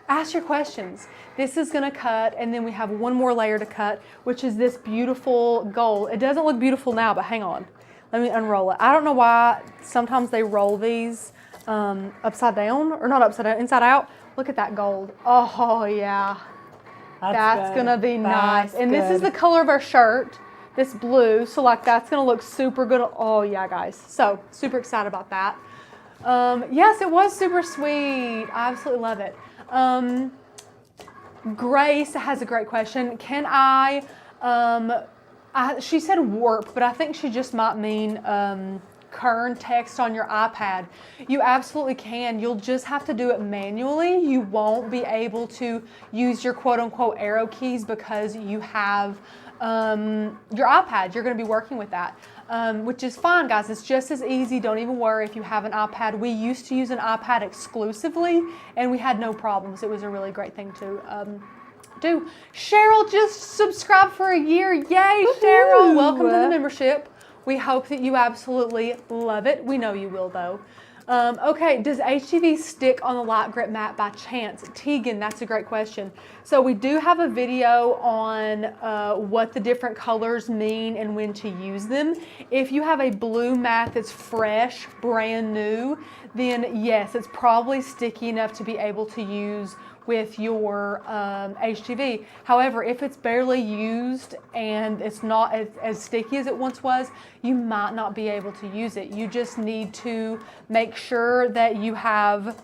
ask your questions. This is going to cut, and then we have one more layer to cut, which is this beautiful gold. It doesn't look beautiful now, but hang on. Let me unroll it. I don't know why sometimes they roll these upside down, or not upside down, inside out. Look at that gold. Oh, yeah. That's gonna be nice. And this is the color of our shirt, this blue. So like that's gonna look super good. Oh yeah, guys. So super excited about that. Yes, it was super sweet. I absolutely love it. Grace has a great question. Can she said warp, but I think she just might mean kern text on your iPad. You absolutely can. You'll just have to do it manually. You won't be able to use your quote unquote arrow keys because you have your iPad. You're going to be working with that, which is fine, guys. It's just as easy. Don't even worry if you have an iPad. We used to use an iPad exclusively and we had no problems. It was a really great thing to do. Cheryl just subscribed for a year. Yay, Cheryl. Welcome to the membership. We hope that you absolutely love it. We know you will, though. Okay, does HTV stick on the light grip mat by chance? Tegan, that's a great question. So we do have a video on what the different colors mean and when to use them. If you have a blue mat that's fresh, brand new, then yes, it's probably sticky enough to be able to use with your HTV. However, if it's barely used and it's not as sticky as it once was, you might not be able to use it. You just need to make sure that you have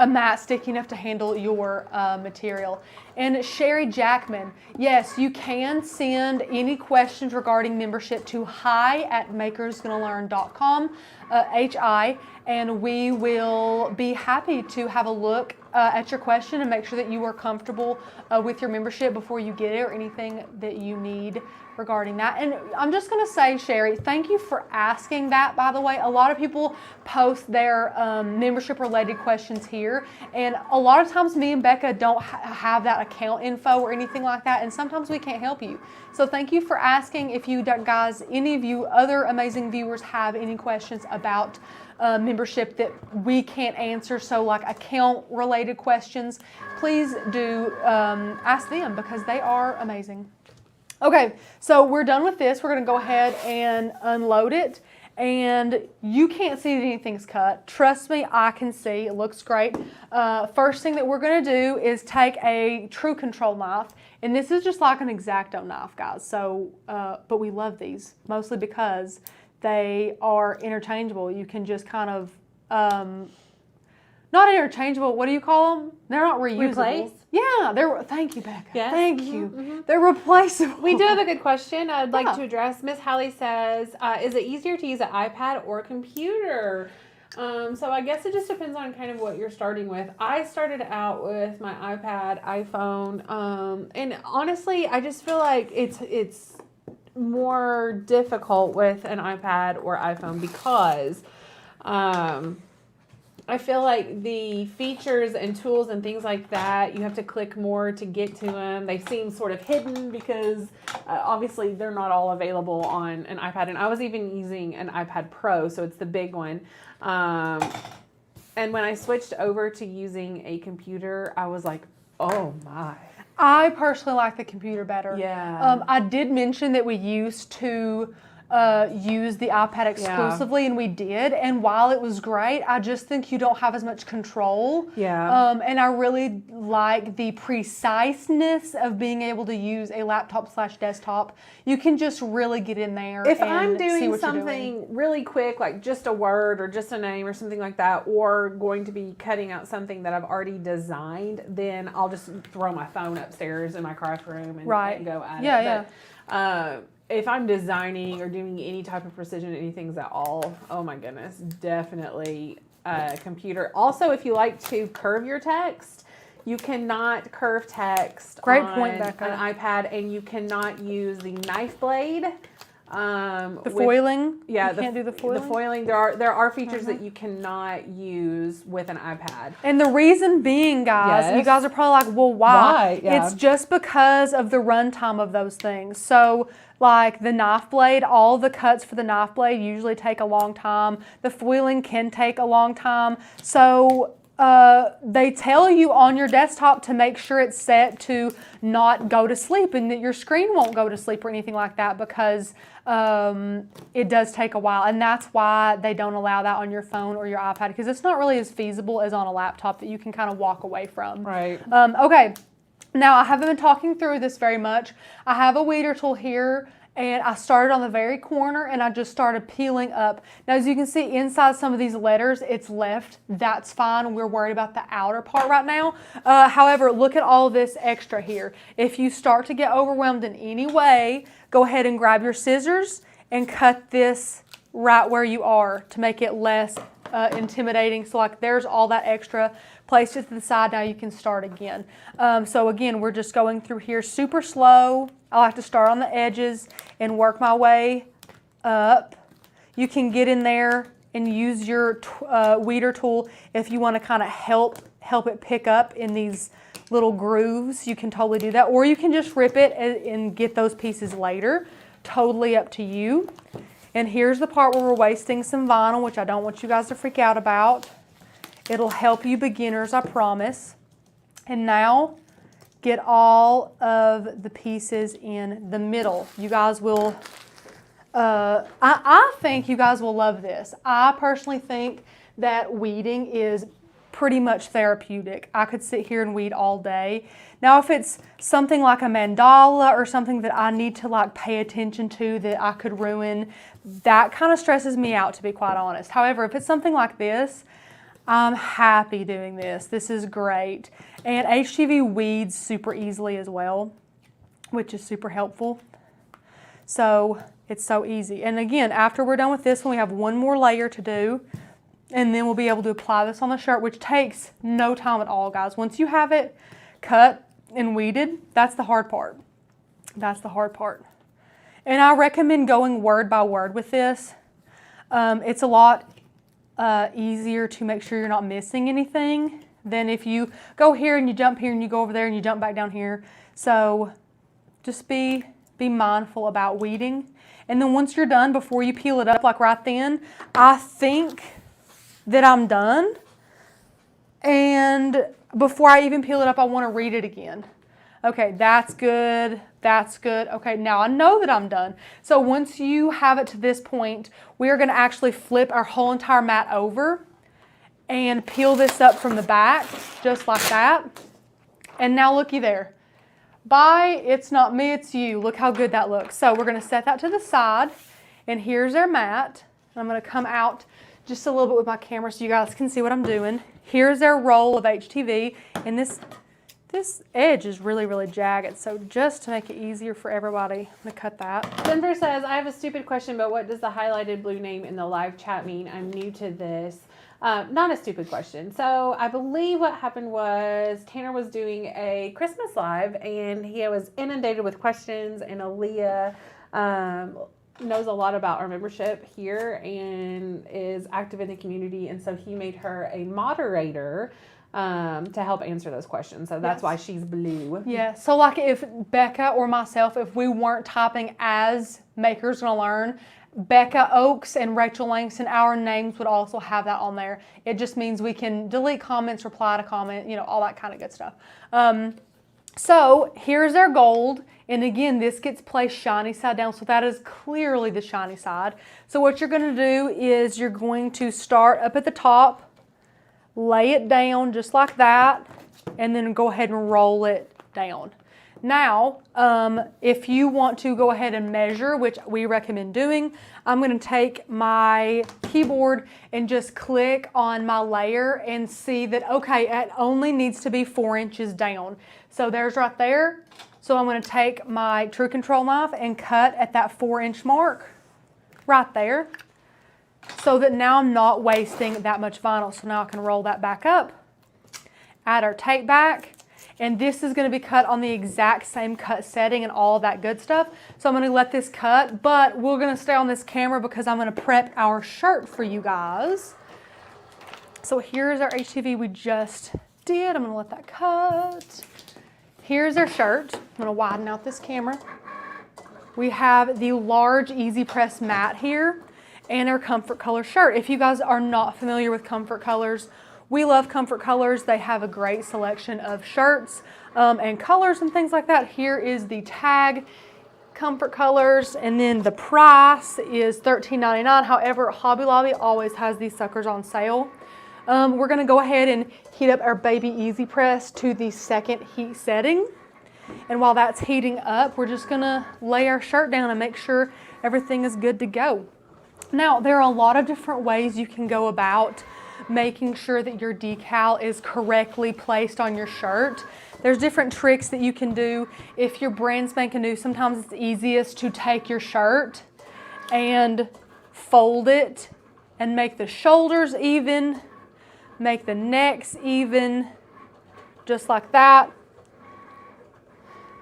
a mat sticky enough to handle your material. And Sherry Jackman, yes, you can send any questions regarding membership to hi@makersgonnalearn.com, HI, and we will be happy to have a look at your question and make sure that you are comfortable with your membership before you get it, or anything that you need regarding that. And I'm just going to say, Sherry, thank you for asking that, by the way. A lot of people post their membership related questions here, and a lot of times me and Becca don't have that account info or anything like that, and sometimes we can't help you. So thank you for asking. If you guys, any of you other amazing viewers, have any questions about membership that we can't answer, so like account related questions, please do ask them, because they are amazing. Okay, so we're done with this. We're going to go ahead and unload it. And you can't see that anything's cut. Trust me, I can see. It looks great. First thing that we're going to do is take a True Control knife. And this is just like an X-Acto knife, guys. So, but we love these, mostly because they are interchangeable. You can just kind of... not interchangeable. What do you call them? They're not reusable. Replace? Yeah, thank you, Becca. Yes. Thank you. They're replaceable. We do have a good question I'd like to address. Miss Hallie says, is it easier to use an iPad or a computer? So I guess it just depends on kind of what you're starting with. I started out with my iPad, iPhone, and honestly, I just feel like it's more difficult with an iPad or iPhone because I feel like the features and tools and things like that, you have to click more to get to them. They seem sort of hidden because obviously they're not all available on an iPad. And I was even using an iPad Pro, so it's the big one. And when I switched over to using a computer, I was like, oh my. I personally like the computer better. Yeah. I did mention that we used to use the iPad exclusively, and we did. And while it was great, I just think you don't have as much control. Yeah. And I really like the preciseness of being able to use a laptop/desktop. You can just really get in there. If and I'm see doing what something really quick, like just a word or just a name or something like that, or going to be cutting out something that I've already designed, then I'll just throw my phone upstairs in my craft room and go at it. But, if I'm designing or doing any type of precision anything at all, oh my goodness, definitely a computer. Also, if you like to curve your text, you cannot curve text on an iPad, and you cannot use the knife blade. The foiling? Yeah, you can't do the foiling? The foiling, there are features that you cannot use with an iPad. And the reason being, guys, you guys are probably like, well, why? Yeah. It's just because of the runtime of those things. So, like the knife blade, all the cuts for the knife blade usually take a long time. The foiling can take a long time. So, they tell you on your desktop to make sure it's set to not go to sleep and that your screen won't go to sleep or anything like that, because it does take a while. And that's why they don't allow that on your phone or your iPad, because it's not really as feasible as on a laptop that you can kind of walk away from. Right. Okay. Now, I haven't been talking through this very much. I have a weeder tool here, and I started on the very corner, and I just started peeling up. Now, as you can see inside some of these letters, it's left. That's fine. We're worried about the outer part right now. However, look at all this extra here. If you start to get overwhelmed in any way, go ahead and grab your scissors and cut this right where you are to make it less intimidating. So like there's all that extra. Place it to the side. Now you can start again. So again, we're just going through here super slow. I like to start on the edges and work my way up. You can get in there and use your weeder tool if you want to kind of help it pick up in these little grooves. You can totally do that, or you can just rip it and get those pieces later. Totally up to you. And here's the part where we're wasting some vinyl, which I don't want you guys to freak out about. It'll help you beginners, I promise. And now, get all of the pieces in the middle. You guys will, I think you guys will love this. I personally think that weeding is pretty much therapeutic. I could sit here and weed all day. Now, if it's something like a mandala or something that I need to like pay attention to that I could ruin, that kind of stresses me out, to be quite honest. However, if it's something like this, I'm happy doing this. This is great. And HTV weeds super easily as well, which is super helpful. So it's so easy. And again, after we're done with this one, we have one more layer to do. And then we'll be able to apply this on the shirt, which takes no time at all, guys. Once you have it cut and weeded, that's the hard part. That's the hard part. And I recommend going word by word with this. It's a lot easier to make sure you're not missing anything than if you go here and you jump here and you go over there and you jump back down here. So just be mindful about weeding. And then once you're done, before you peel it up, like right then, I think that I'm done. And before I even peel it up, I want to read it again. Okay, that's good. That's good. Okay, now I know that I'm done. So once you have it to this point, we are going to actually flip our whole entire mat over and peel this up from the back, just like that. And now looky there. Bye, it's not me, it's you. Look how good that looks. So we're going to set that to the side, and here's our mat. I'm going to come out just a little bit with my camera so you guys can see what I'm doing. Here's our roll of HTV, and this edge is really, really jagged. So just to make it easier for everybody, I'm going to cut that. Denver says, I have a stupid question, but what does the highlighted blue name in the live chat mean? I'm new to this. Not a stupid question. So I believe what happened was Tanner was doing a Christmas live and he was inundated with questions, and Aaliyah knows a lot about our membership here and is active in the community. And so he made her a moderator to help answer those questions. So that's why she's blue. Yeah. So like if Becca or myself, if we weren't typing as Makers Gonna Learn, Becca Oakes and Rachel Langston, our names would also have that on there. It just means we can delete comments, reply to comment, you know, all that kind of good stuff. So here's our gold. And again, this gets placed shiny side down. So that is clearly the shiny side. So what you're going to do is you're going to start up at the top, lay it down just like that, and then go ahead and roll it down. Now, if you want to go ahead and measure, which we recommend doing, I'm going to take my keyboard and just click on my layer and see that, okay, it only needs to be 4 inches down. So there's right there. So I'm going to take my True Control knife and cut at that 4-inch mark right there, so that now I'm not wasting that much vinyl. So now I can roll that back up, add our tape back, and this is going to be cut on the exact same cut setting and all that good stuff. So I'm going to let this cut, but we're going to stay on this camera because I'm going to prep our shirt for you guys. So here's our HTV we just did. I'm going to let that cut. Here's our shirt. I'm going to widen out this camera. We have the large EasyPress mat here and our Comfort Color shirt. If you guys are not familiar with Comfort Colors, we love Comfort Colors. They have a great selection of shirts and colors and things like that. Here is the tag, Comfort Colors, and then the price is $13.99. However, Hobby Lobby always has these suckers on sale. We're going to go ahead and heat up our baby EasyPress to the second heat setting. And while that's heating up, we're just going to lay our shirt down and make sure everything is good to go. Now, there are a lot of different ways you can go about making sure that your decal is correctly placed on your shirt. There's different tricks that you can do. If you're brand spanking new, sometimes it's easiest to take your shirt and fold it and make the shoulders even, make the necks even, just like that.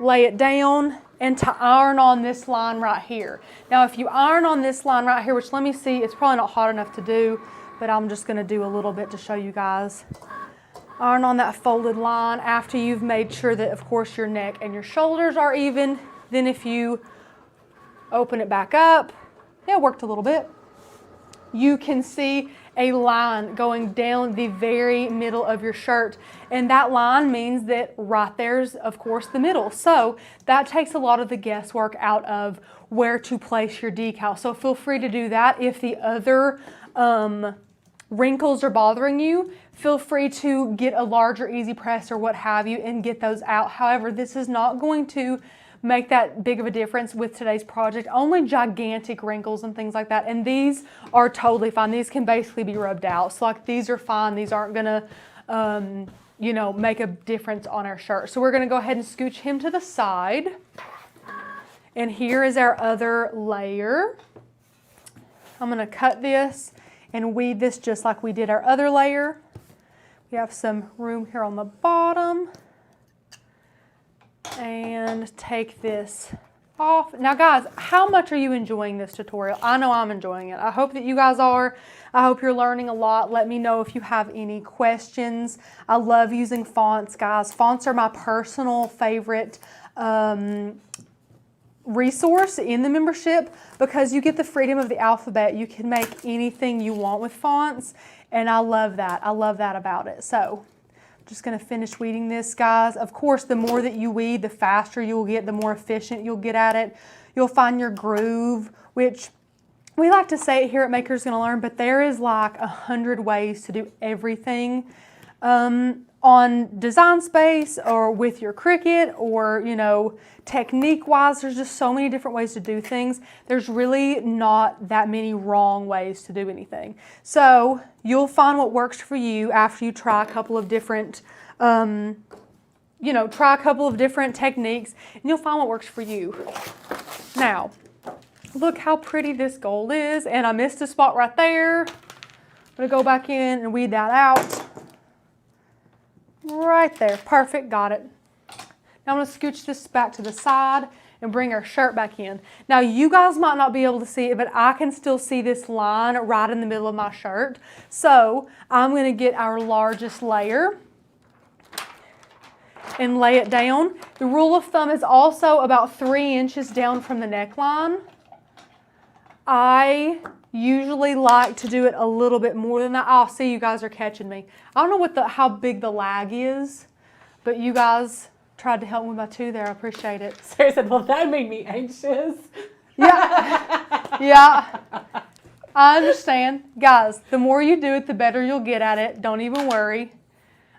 Lay it down, and to iron on this line right here. Now, if you iron on this line right here, which let me see, it's probably not hot enough to do, but I'm just going to do a little bit to show you guys. Iron on that folded line after you've made sure that, of course, your neck and your shoulders are even. Then if you open it back up, yeah, it worked a little bit. You can see a line going down the very middle of your shirt. And that line means that right there's, of course, the middle. So that takes a lot of the guesswork out of where to place your decal. So feel free to do that. If the other wrinkles are bothering you, feel free to get a larger EasyPress or what have you and get those out. However, this is not going to make that big of a difference with today's project. Only gigantic wrinkles and things like that. And these are totally fine. These can basically be rubbed out. So like these are fine. These aren't gonna, you know, make a difference on our shirt. So we're gonna go ahead and scooch him to the side. And here is our other layer. I'm gonna cut this and weed this just like we did our other layer. We have some room here on the bottom. And take this off. Now guys, how much are you enjoying this tutorial? I know I'm enjoying it. I hope that you guys are. I hope you're learning a lot. Let me know if you have any questions. I love using fonts, guys. Fonts are my personal favorite resource in the membership because you get the freedom of the alphabet. You can make anything you want with fonts, and I love that. I love that about it. So just going to finish weeding this, guys. Of course, the more that you weed, the faster you'll get, the more efficient you'll get at it. You'll find your groove, which we like to say it here at Maker's Gonna Learn, but there is like 100 ways to do everything on Design Space or with your Cricut, or, you know, technique-wise, there's just so many different ways to do things. There's really not that many wrong ways to do anything. So you'll find what works for you after you try a couple of different, try a couple of different techniques, and you'll find what works for you. Now, look how pretty this gold is, and I missed a spot right there. I'm gonna go back in and weed that out. Right there, perfect, got it. Now I'm gonna scooch this back to the side and bring our shirt back in. Now you guys might not be able to see it, but I can still see this line right in the middle of my shirt. So I'm gonna get our largest layer and lay it down. The rule of thumb is also about 3 inches down from the neckline. I usually like to do it a little bit more than that. I'll see, you guys are catching me. I don't know how big the lag is, but you guys tried to help me with my 2 there. I appreciate it. Sarah said, well, that made me anxious. Yeah, yeah, I understand. Guys, the more you do it, the better you'll get at it. Don't even worry.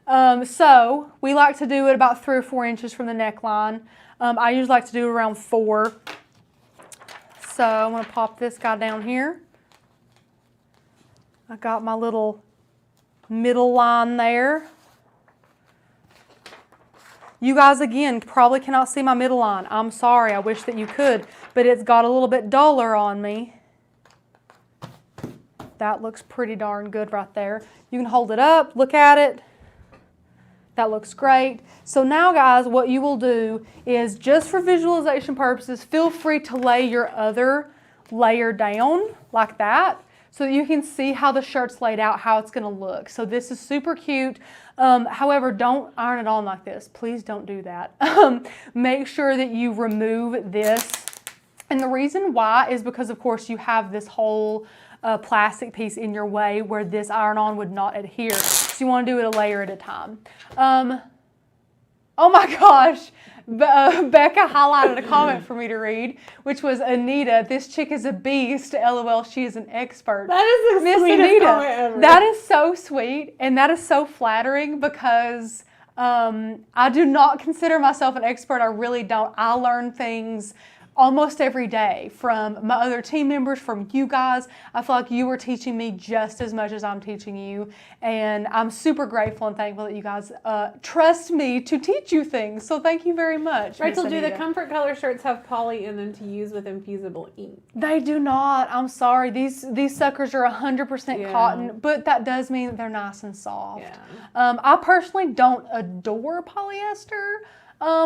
So we like to do it about 3 or 4 inches from the neckline. I usually like to do it around 4. So I'm going to pop this guy down here. I got my little middle line there. You guys, again, probably cannot see my middle line. I'm sorry, I wish that you could, but it's got a little bit duller on me. That looks pretty darn good right there. You can hold it up, look at it. That looks great. So now, guys, what you will do is, just for visualization purposes, feel free to lay your other layer down like that so that you can see how the shirt's laid out, how it's going to look. So this is super cute. However, don't iron it on like this. Please don't do that. Make sure that you remove this. And the reason why is because, of course, you have this whole plastic piece in your way where this iron-on would not adhere. So you want to do it a layer at a time. Oh my gosh, Becca highlighted a comment for me to read, which was, Anita, this chick is a beast. LOL, she is an expert. That is the sweetest comment ever. That is so sweet, and that is so flattering because I do not consider myself an expert. I really don't. I learn things almost every day from my other team members, from you guys. I feel like you are teaching me just as much as I'm teaching you, and I'm super grateful and thankful that you guys trust me to teach you things. So thank you very much. Rachel, do the comfort color shirts have poly in them to use with infusible ink? They do not. I'm sorry. These suckers are 100% cotton, but that does mean that they're nice and soft. Yeah. I personally don't adore polyester.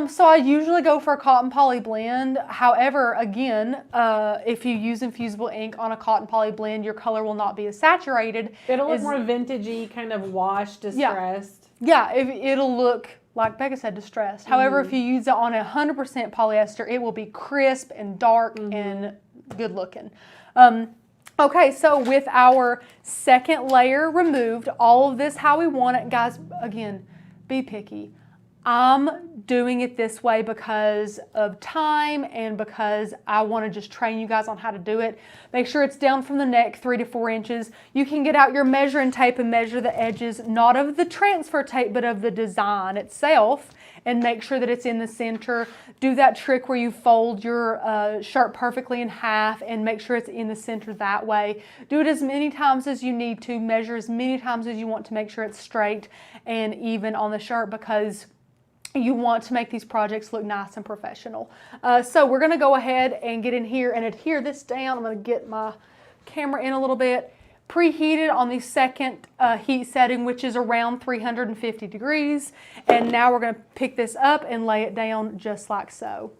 So I usually go for a cotton poly blend. However, again, if you use infusible ink on a cotton poly blend, your color will not be as saturated. It'll look more vintagey, kind of washed, distressed. Yeah, it'll look, like Becca said, distressed. However, if you use it on 100% polyester, it will be crisp and dark and good looking. Okay, so with our second layer removed, all of this how we want it. Guys, again, be picky. I'm doing it this way because of time and because I want to just train you guys on how to do it. Make sure it's down from the neck 3 to 4 inches. You can get out your measuring tape and measure the edges, not of the transfer tape, but of the design itself, and make sure that it's in the center. Do that trick where you fold your shirt perfectly in half and make sure it's in the center that way. Do it as many times as you need to. Measure as many times as you want to make sure it's straight and even on the shirt, because you want to make these projects look nice and professional. So we're going to go ahead and get in here and adhere this down. I'm going to get my camera in a little bit. preheated on the second heat setting, which is around 350 degrees. And now we're going to pick this up and lay it down just like so.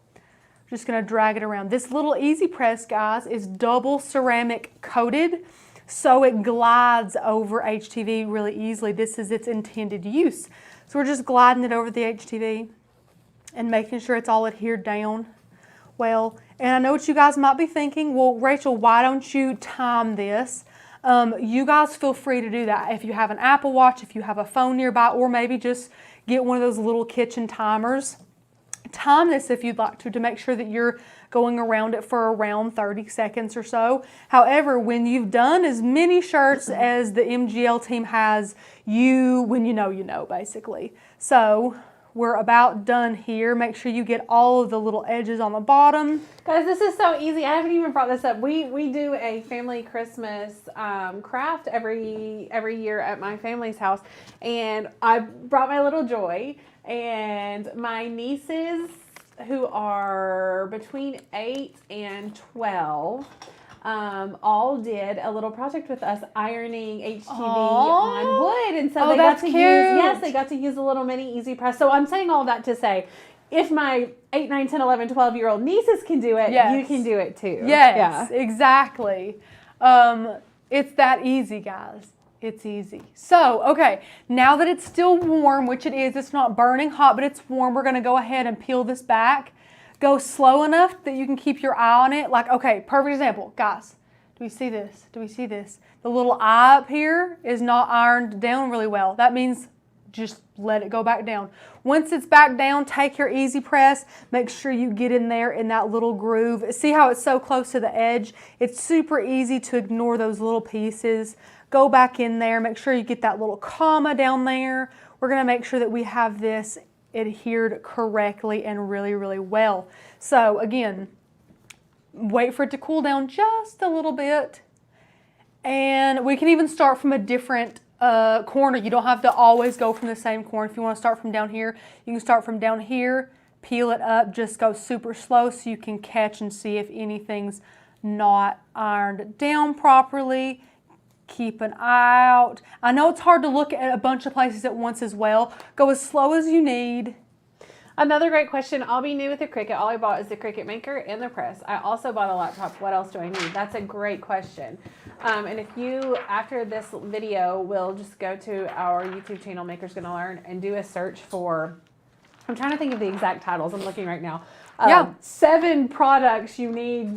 Just going to drag it around. This little EasyPress, guys, is double ceramic coated, so it glides over HTV really easily. This is its intended use. So we're just gliding it over the HTV and making sure it's all adhered down well. And I know what you guys might be thinking, well, Rachel, why don't you time this? You guys feel free to do that. If you have an Apple Watch, if you have a phone nearby, or maybe just get one of those little kitchen timers. Time this if you'd like to make sure that you're going around it for around 30 seconds or so. However, when you've done as many shirts as the MGL team has, when you know, basically. So we're about done here. Make sure you get all of the little edges on the bottom. Guys, this is so easy. I haven't even brought this up. We do a family Christmas craft every year at my family's house, and I brought my little Joy, and my nieces, who are between 8 and 12, all did a little project with us ironing HTV on wood. And so they got to they got to use a little mini EasyPress. So I'm saying all that to say, if my 8, 9, 10, 11, 12-year-old nieces can do it, you can do it too. Yes, exactly. It's that easy, guys. It's easy. So, okay, now that it's still warm, which it is, it's not burning hot, but it's warm, we're going to go ahead and peel this back. Go slow enough that you can keep your eye on it. Like, okay, perfect example. Guys, do we see this? Do we see this? The little eye up here is not ironed down really well. That means just let it go back down. Once it's back down, take your EasyPress. Make sure you get in there in that little groove. See how it's so close to the edge? It's super easy to ignore those little pieces. Go back in there. Make sure you get that little comma down there. We're going to make sure that we have this adhered correctly and really, really well. So again, wait for it to cool down just a little bit. And we can even start from a different corner. You don't have to always go from the same corner. If you want to start from down here, you can start from down here, peel it up, just go super slow so you can catch and see if anything's not ironed down properly. Keep an eye out. I know it's hard to look at a bunch of places at once as well. Go as slow as you need. Another great question. I'll be new with the Cricut. All I bought is the Cricut Maker and the press. I also bought a laptop. What else do I need? That's a great question. And if you, after this video, will just go to our YouTube channel, Maker's Gonna Learn, and do a search for, I'm trying to think of the exact titles. I'm looking right now. 7 products you need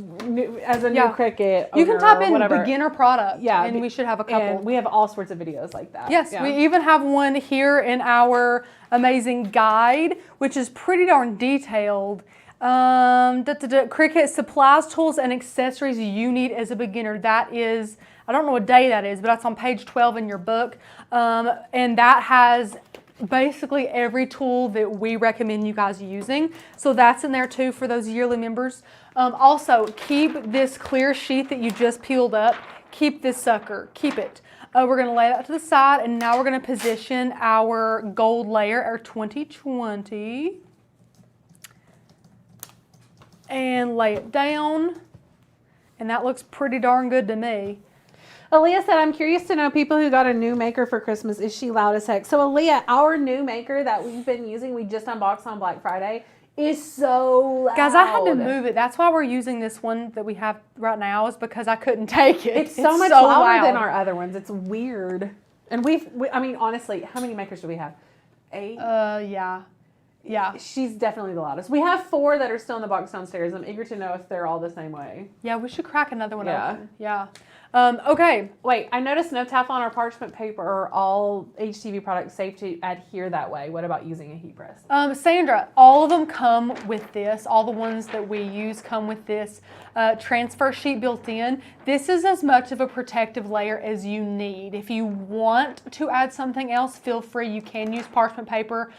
as a new Cricut. You can type in beginner product, and we should have a couple. And we have all sorts of videos like that. Yes, we even have one here in our amazing guide, which is pretty darn detailed. Cricut supplies, tools, and accessories you need as a beginner. That is, I don't know what day that is, but that's on page 12 in your book. And that has basically every tool that we recommend you guys using. So that's in there too for those yearly members. Also, keep this clear sheet that you just peeled up. Keep this sucker. Keep it. We're going to lay that to the side, and now we're going to position our gold layer, our 2020. And lay it down. And that looks pretty darn good to me. Aaliyah said, I'm curious to know people who got a new Maker for Christmas. Is she loud as heck? So Aaliyah, our new Maker that we've been using, we just unboxed on Black Friday, is so loud. Guys, I had to move it. That's why we're using this one that we have right now, is because I couldn't take it. It's so much louder than our other ones. It's weird. And I mean, honestly, how many Makers do we have? 8? Yeah. She's definitely the loudest. We have 4 that are still in the box downstairs. I'm eager to know if they're all the same way. Yeah, we should crack another one open. Yeah. Okay. Wait, I noticed no Teflon or parchment paper or all HTV products safe to adhere that way. What about using a heat press? Sandra, all of them come with this. All the ones that we use come with this transfer sheet built in. This is as much of a protective layer as you need. If you want to add something else, feel free. You can use parchment paper,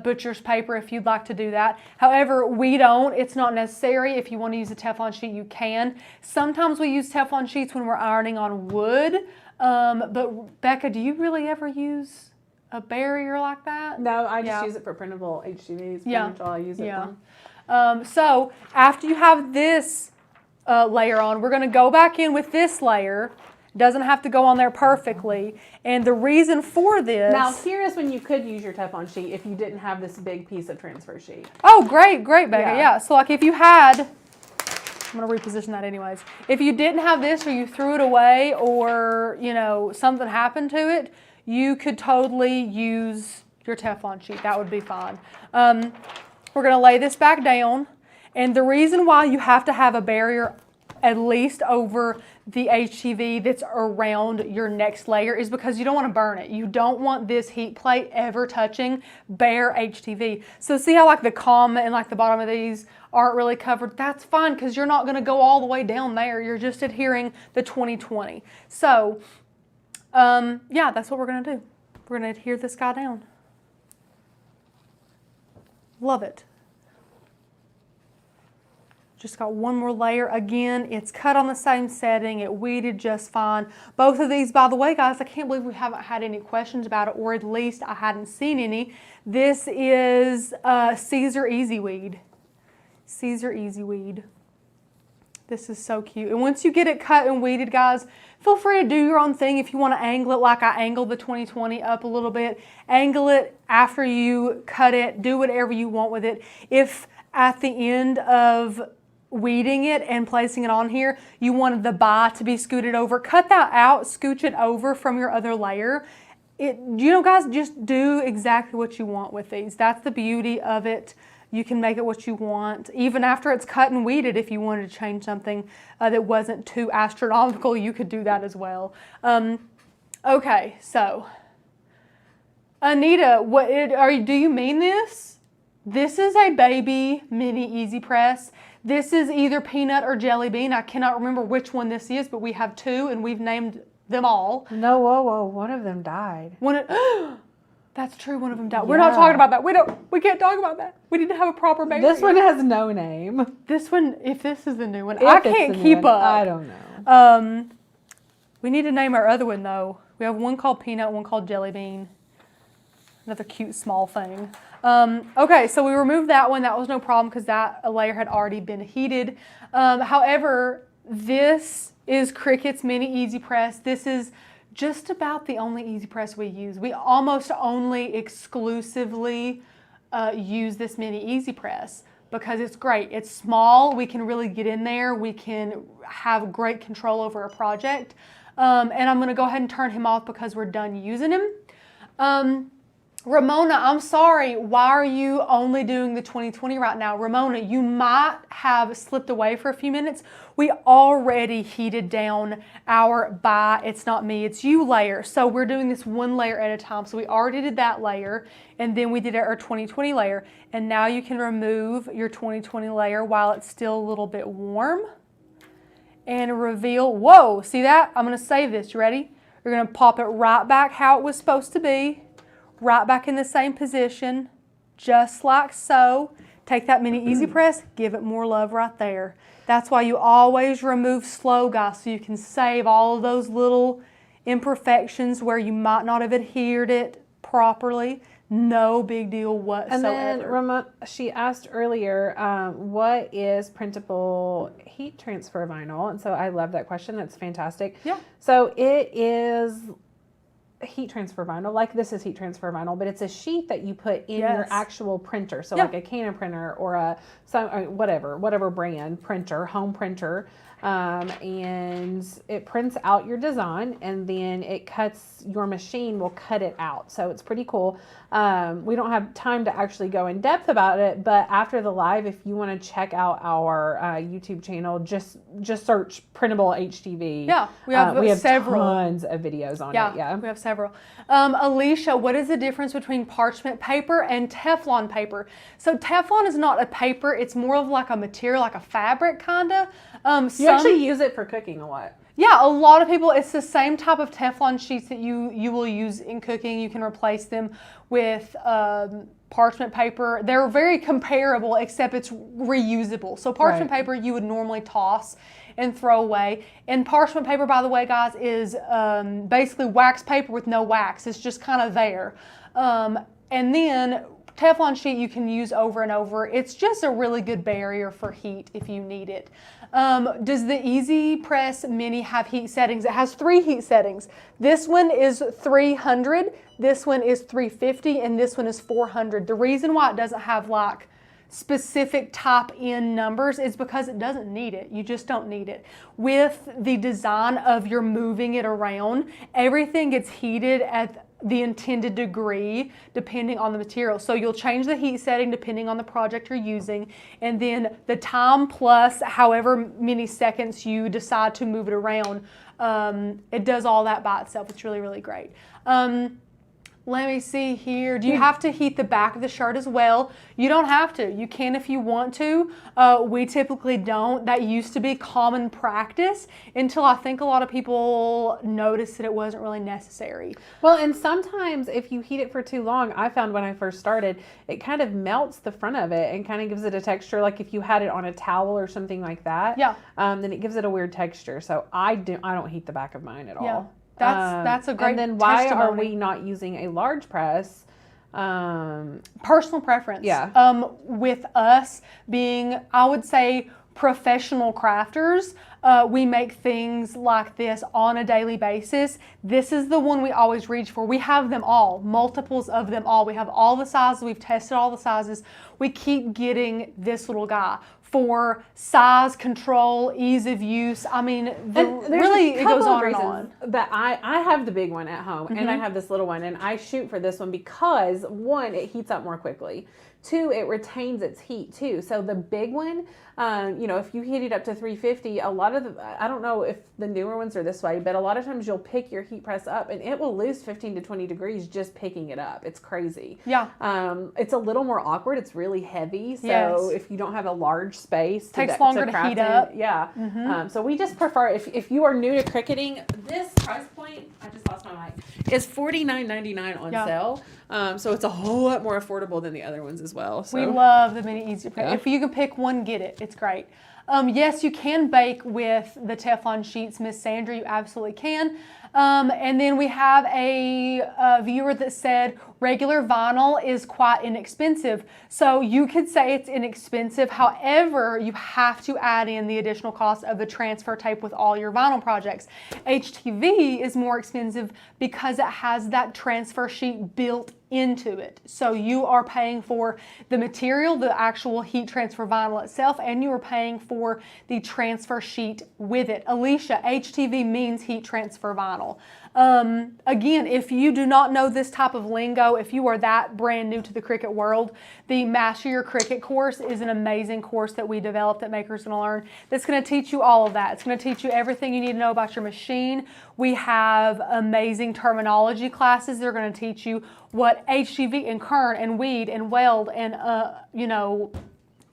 butcher's paper if you'd like to do that. However, we don't. It's not necessary. If you want to use a Teflon sheet, you can. Sometimes we use Teflon sheets when we're ironing on wood. But Becca, do you really ever use a barrier like that? No, I just use it for printable HTVs. Pretty much all I use it for. So after you have this layer on, we're going to go back in with this layer, Doesn't have to go on there perfectly. And the reason for this... Now, here is when you could use your Teflon sheet if you didn't have this big piece of transfer sheet. Oh, great, Becca. Yeah. So like if you had... I'm going to reposition that anyways. If you didn't have this, or you threw it away, or, you know, something happened to it, you could totally use your Teflon sheet. That would be fine. We're going to lay this back down. And the reason why you have to have a barrier at least over the HTV that's around your next layer is because you don't want to burn it. You don't want this heat plate ever touching bare HTV. So see how like the comb and like the bottom of these aren't really covered? That's fine because you're not going to go all the way down there. You're just adhering the 20/20. So yeah, that's what we're going to do. We're going to adhere this guy down. Love it. Just got one more layer. Again, it's cut on the same setting. It weeded just fine. Both of these, by the way, guys, I can't believe we haven't had any questions about it, or at least I hadn't seen any. This is Caesar Easyweed. Caesar Easyweed. This is so cute. And once you get it cut and weeded, guys, feel free to do your own thing. If you want to angle it like I angled the 20/20 up a little bit, angle it after you cut it. Do whatever you want with it. If at the end of weeding it and placing it on here, you wanted the bye to be scooted over, cut that out, scooch it over from your other layer. You know, guys, just do exactly what you want with these. That's the beauty of it. You can make it what you want. Even after it's cut and weeded, if you wanted to change something that wasn't too astronomical, you could do that as well. Okay, so Anita, do you mean this? This is a baby mini EasyPress. This is either peanut or jelly bean. I cannot remember which one this is, but we have two and we've named them all. No, whoa, one of them died. That's true, one of them died. Yeah. We're not talking about that. We can't talk about that. We need to have a proper baby. This one has no name. This one, if this is the new one, I can't keep up. I don't know. We need to name our other one though. We have one called peanut, one called jelly bean. Another cute small thing. Okay, so we removed that one. That was no problem because that layer had already been heated. However, this is Cricut's mini EasyPress. This is just about the only EasyPress we use. We almost only exclusively use this mini EasyPress because it's great. It's small. We can really get in there. We can have great control over a project. And I'm going to go ahead and turn him off because we're done using him. Ramona, I'm sorry, why are you only doing the 20/20 right now? Ramona, you might have slipped away for a few minutes. We already heated down our bye, it's not me, it's you layer. So we're doing this one layer at a time. So we already did that layer and then we did our 20/20 layer. And now you can remove your 20/20 layer while it's still a little bit warm and reveal, whoa, see that? I'm gonna save this, you ready? You're gonna pop it right back how it was supposed to be. Right back in the same position, just like so. Take that mini EasyPress, give it more love right there. That's why you always remove slow, guys, so you can save all of those little imperfections where you might not have adhered it properly. No big deal whatsoever. And then Ramona, she asked earlier, what is printable heat transfer vinyl? And so I love that question. That's fantastic. Yeah. So it is heat transfer vinyl, like this is heat transfer vinyl, but it's a sheet that you put in your actual printer. So like a Canon printer or whatever brand printer, home printer. And it prints out your design and then your machine will cut it out. So it's pretty cool. We don't have time to actually go in depth about it, but after the live, if you want to check out our YouTube channel, just search Printable HTV. Yeah, we have several. Tons of videos on it. Yeah, we have several. Alicia, what is the difference between parchment paper and Teflon paper? So Teflon is not a paper, it's more of like a material, like a fabric kind of. You actually use it for cooking a lot. Yeah, a lot of people, it's the same type of Teflon sheets that you will use in cooking. You can replace them with parchment paper. They're very comparable, except it's reusable. So parchment paper you would normally toss and throw away. And parchment paper, by the way, guys, is basically wax paper with no wax. It's just kind of there. And then Teflon sheet you can use over and over. It's just a really good barrier for heat if you need it. Does the EasyPress Mini have heat settings? It has 3 heat settings. This one is 300, this one is 350, and this one is 400. The reason why it doesn't have like specific top end numbers is because it doesn't need it. You just don't need it. With the design of you're moving it around, everything gets heated at the intended degree depending on the material. So you'll change the heat setting depending on the project you're using, and then the time plus however many seconds you decide to move it around, it does all that by itself. It's really, really great. Let me see here. Do you have to heat the back of the shirt as well? You don't have to. You can if you want to. We typically don't. That used to be common practice until I think a lot of people noticed that it wasn't really necessary. Well, and sometimes if you heat it for too long, I found when I first started, it kind of melts the front of it and kind of gives it a texture. Like if you had it on a towel or something like that, yeah. Then it gives it a weird texture. So I don't heat the back of mine at all. That's a great And then why testimony. are we not using a large press? Personal preference. Yeah. With us being, I would say, professional crafters, we make things like this on a daily basis. This is the one we always reach for. We have them all, multiples of them all. We have all the sizes. We've tested all the sizes. We keep getting this little guy for size, control, ease of use. I mean, really, it goes on and on. That I have the big one at home, and I have this little one, and I shoot for this one because 1, it heats up more quickly. 2, it retains its heat too. So the big one, if you heat it up to 350, a lot of I don't know if the newer ones are this way, but a lot of times you'll pick your heat press up and it will lose 15 to 20 degrees just picking it up. It's crazy. Yeah. It's a little more awkward. It's really heavy. So yes. if you don't have a large space, takes longer to heat up. Yeah. Mm-hmm. So we just prefer, if you are new to cricketing, this price point, I just lost my mic, is $49.99 on sale. So it's a whole lot more affordable than the other ones as well. So. We love the Mini EasyPress. Yeah. If you can pick one, get it. It's great. Yes, you can bake with the Teflon sheets, Miss Sandra. You absolutely can. And then we have a viewer that said regular vinyl is quite inexpensive. So you could say it's inexpensive. However, you have to add in the additional cost of the transfer tape with all your vinyl projects. HTV is more expensive because it has that transfer sheet built into it. So you are paying for the material, the actual heat transfer vinyl itself, and you are paying for the transfer sheet with it. Alicia, HTV means heat transfer vinyl. Again, if you do not know this type of lingo, if you are that brand new to the Cricut world, the Master Your Cricut course is an amazing course that we developed that Maker's Gonna Learn. That's gonna teach you all of that. It's gonna teach you everything you need to know about your machine. We have amazing terminology classes. They're gonna teach you what HTV and kern and weed and weld and,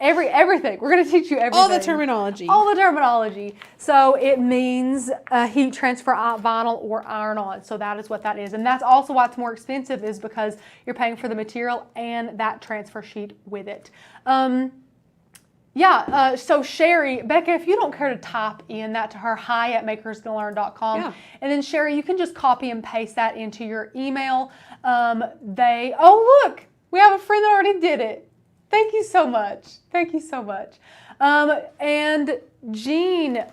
everything. We're going to teach you everything. All the terminology. All the terminology. So it means heat transfer vinyl or iron-on. So that is what that is. And that's also why it's more expensive, is because you're paying for the material and that transfer sheet with it. So Sherry, Becca, if you don't care to type in that to her, hi@makersgonnalearn.com. Yeah. And then Sherry, you can just copy and paste that into your email. Oh look, we have a friend that already did it. Thank you so much. Thank you so much. And Jean,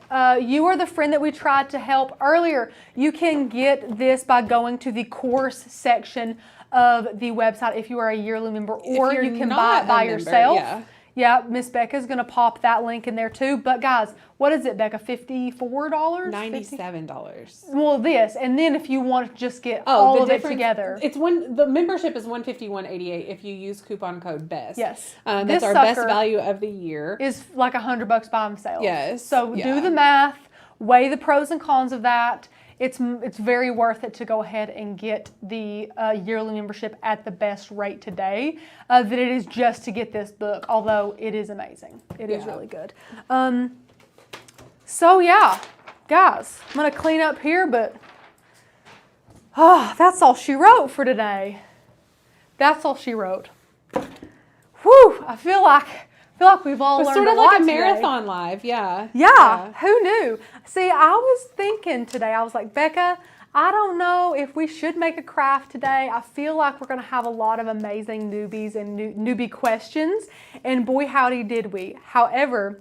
you are the friend that we tried to help earlier. You can get this by going to the course section of the website if you are a yearly member, or you can buy it by yourself. Yeah. Yeah, Miss Becca's going to pop that link in there too. But guys, what is it, Becca? $54? $97. Well, this. And then if you want to just get all of it together. The membership is $151.88 if you use coupon code BEST. Yes. That's our best value of the year. Is like $100 by themselves. Yes. So do the math, weigh the pros and cons of that. It's very worth it to go ahead and get the yearly membership at the best rate today that it is just to get this book, although it is amazing. It is really good. So yeah, guys, I'm going to clean up here, but that's all she wrote for today. That's all she wrote. Whew, I feel like we've all learned sort a of lot like a today. marathon live, yeah. Yeah, who knew? See, I was thinking today, I was like, Becca, I don't know if we should make a craft today. I feel like we're going to have a lot of amazing newbies and newbie questions, and boy howdy did we. However,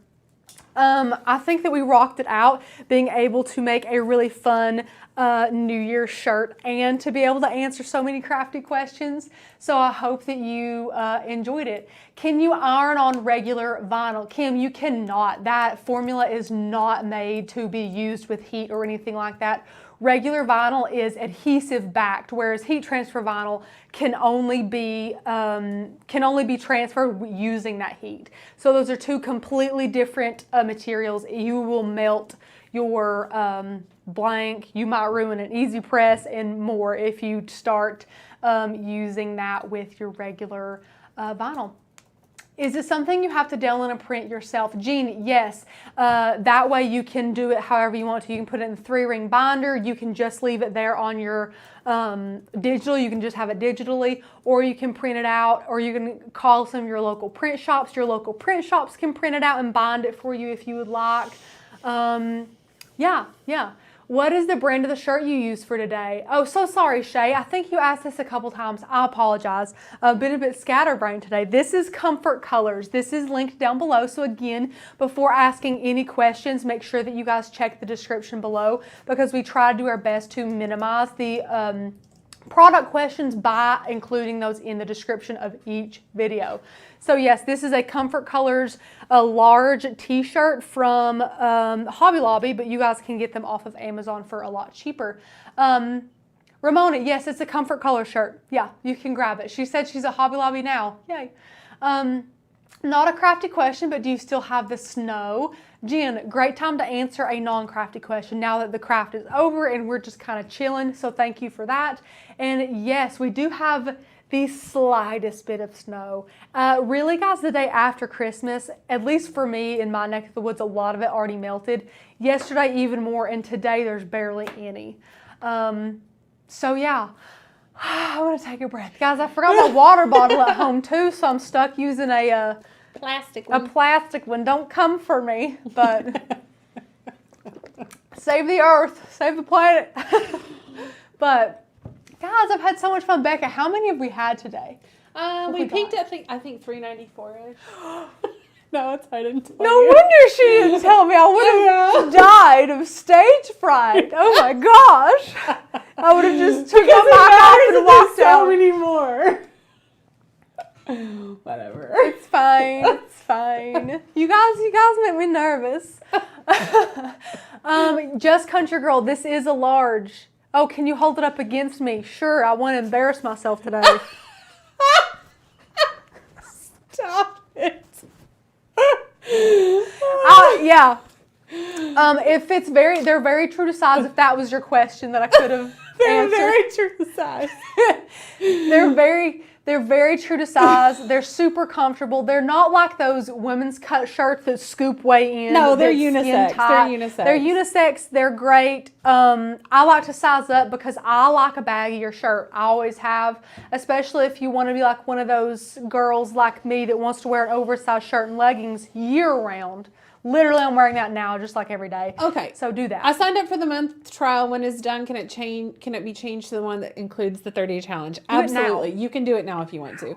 I think that we rocked it out, being able to make a really fun New Year's shirt and to be able to answer so many crafty questions. So I hope that you enjoyed it. Can you iron on regular vinyl? Kim, you cannot. That formula is not made to be used with heat or anything like that. Regular vinyl is adhesive backed, whereas heat transfer vinyl can only be transferred using that heat. So those are two completely different materials. You will melt your blank, you might ruin an EasyPress and more if you start using that with your regular vinyl. Is it something you have to download and print yourself? Jean, yes. That way you can do it however you want to. You can put it in the 3-ring binder. You can just leave it there on your digital. You can just have it digitally, or you can print it out, or you can call some of your local print shops. Your local print shops can print it out and bind it for you if you would like. Yeah. What is the brand of the shirt you use for today? Oh, so sorry, Shay. I think you asked this a couple times. I apologize. I've been a bit scatterbrained today. This is Comfort Colors. This is linked down below. So again, before asking any questions, make sure that you guys check the description below, because we try to do our best to minimize the product questions by including those in the description of each video. So yes, this is a Comfort Colors, a large t-shirt from Hobby Lobby, but you guys can get them off of Amazon for a lot cheaper. Ramona, yes, it's a Comfort Colors shirt. Yeah, you can grab it. She said she's a Hobby Lobby now. Yay. Not a crafty question, but do you still have the snow? Jen, great time to answer a non-crafty question now that the craft is over and we're just kind of chilling. So thank you for that. And yes, we do have the slightest bit of snow. Really, guys, the day after Christmas, at least for me in my neck of the woods, a lot of it already melted. Yesterday, even more, and today there's barely any. So yeah, I want to take a breath. Guys, I forgot my water bottle at home too, so I'm stuck using a plastic one. Don't come for me, but save the earth, save the planet. But guys, I've had so much fun. Becca, how many have we had today? We peaked at, I think 394-ish. No, it's I didn't tell No you. wonder she didn't tell me. I would have died of stage fright. Oh my gosh. I would have just took my back off and walked out. So many more. Whatever. It's fine. It's fine. You guys make me nervous. Just Country Girl, this is a large. Oh, can you hold it up against me? Sure, I want to embarrass myself today. Stop it. Yeah. If it's they're very true to size. If that was your question that I could have answered. They're very true to size. They're very true to size. They're super comfortable. They're not like those women's cut shirts that scoop way in. No, they're unisex. They're unisex. They're great. I like to size up because I like a baggier shirt. I always have, especially if you want to be like one of those girls like me that wants to wear an oversized shirt and leggings year round. Literally, I'm wearing that now, just like every day. Okay. So do that. I signed up for the month trial. When it's done, can it be changed to the one that includes the 30-day challenge? Absolutely. You can do it now if you want to.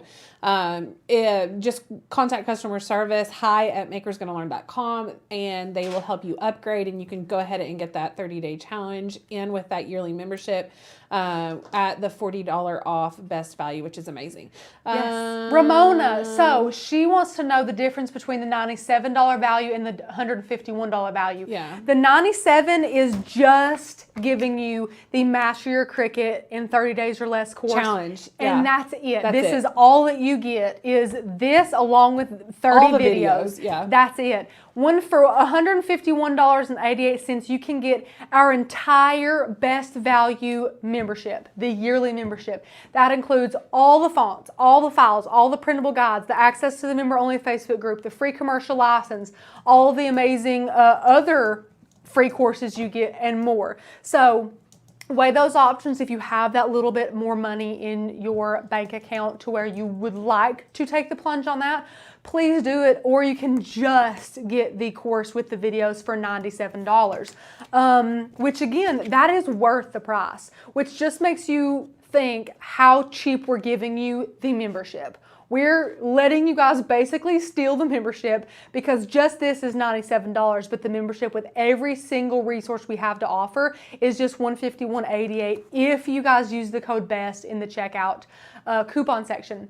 Just contact customer service, hi@makersgonnalearn.com, and they will help you upgrade, and you can go ahead and get that 30-day challenge in with that yearly membership at the $40 off best value, which is amazing. Yes. Ramona, so she wants to know the difference between the $97 value and the $151 value. Yeah. The $97 is just giving you the Master Your Cricut in 30 days or less course. Challenge. And that's it. This is all that you get is this along with 30 all the videos. Yeah. That's it. One for $151.88, you can get our entire best value membership, the yearly membership. That includes all the fonts, all the files, all the printable guides, the access to the member-only Facebook group, the free commercial license, all of the amazing other free courses you get, and more. So weigh those options. If you have that little bit more money in your bank account to where you would like to take the plunge on that, please do it. Or you can just get the course with the videos for $97, which again, that is worth the price, which just makes you think how cheap we're giving you the membership. We're letting you guys basically steal the membership because just this is $97, but the membership with every single resource we have to offer is just $150, $188 if you guys use the code BEST in the checkout coupon section.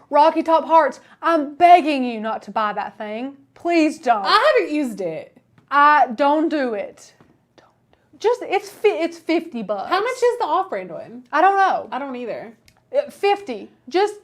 Rocky Top Hearts, I'm begging you not to buy that thing. Please don't. I haven't used it. Don't do it. Just, it's $50. How much is the off-brand one? I don't know. I don't either. 50. Just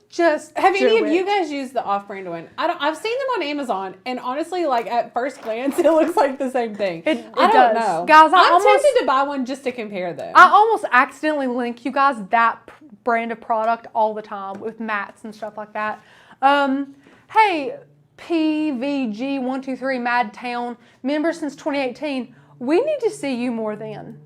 have any of it. you guys used the off-brand one? I've seen them on Amazon, and honestly, like at first glance, it looks like the same thing. I don't does. know, guys. I'm tempted to buy one just to compare them. I almost accidentally link you guys that brand of product all the time with mats and stuff like that. Hey, PVG123 Madtown, member since 2018. We need to see you more then.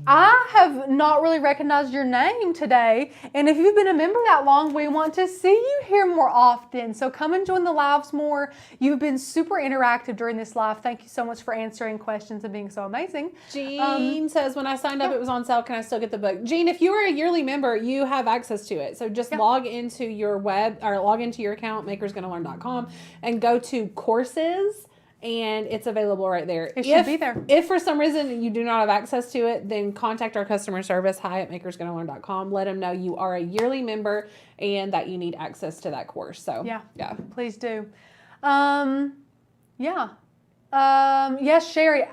I have not really recognized your name today, and if you've been a member that long, we want to see you here more often. So come and join the lives more. You've been super interactive during this live. Thank you so much for answering questions and being so amazing. Jean says, when I signed up, it was on sale. Can I still get the book? Jean, if you are a yearly member, you have access to it. So just log into your log into your account, makersgonnalearn.com, and go to courses. And it's available right there. It should be there. If for some reason you do not have access to it, then contact our customer service, hi@makersgonnalearn.com. Let them know you are a yearly member and that you need access to that course. So yeah, please do. Yes, Sherry,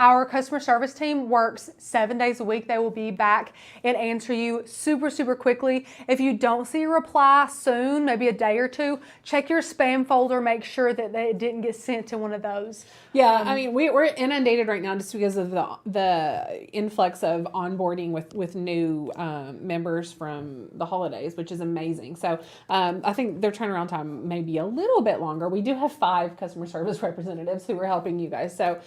our customer service team works 7 days a week. They will be back and answer you super, super quickly. If you don't see a reply soon, maybe a day or two, check your spam folder. Make sure that it didn't get sent to one of those. Yeah, I mean, we're inundated right now just because of the influx of onboarding with new members from the holidays, which is amazing. So I think their turnaround time may be a little bit longer. We do have 5 customer service representatives who are helping you guys. So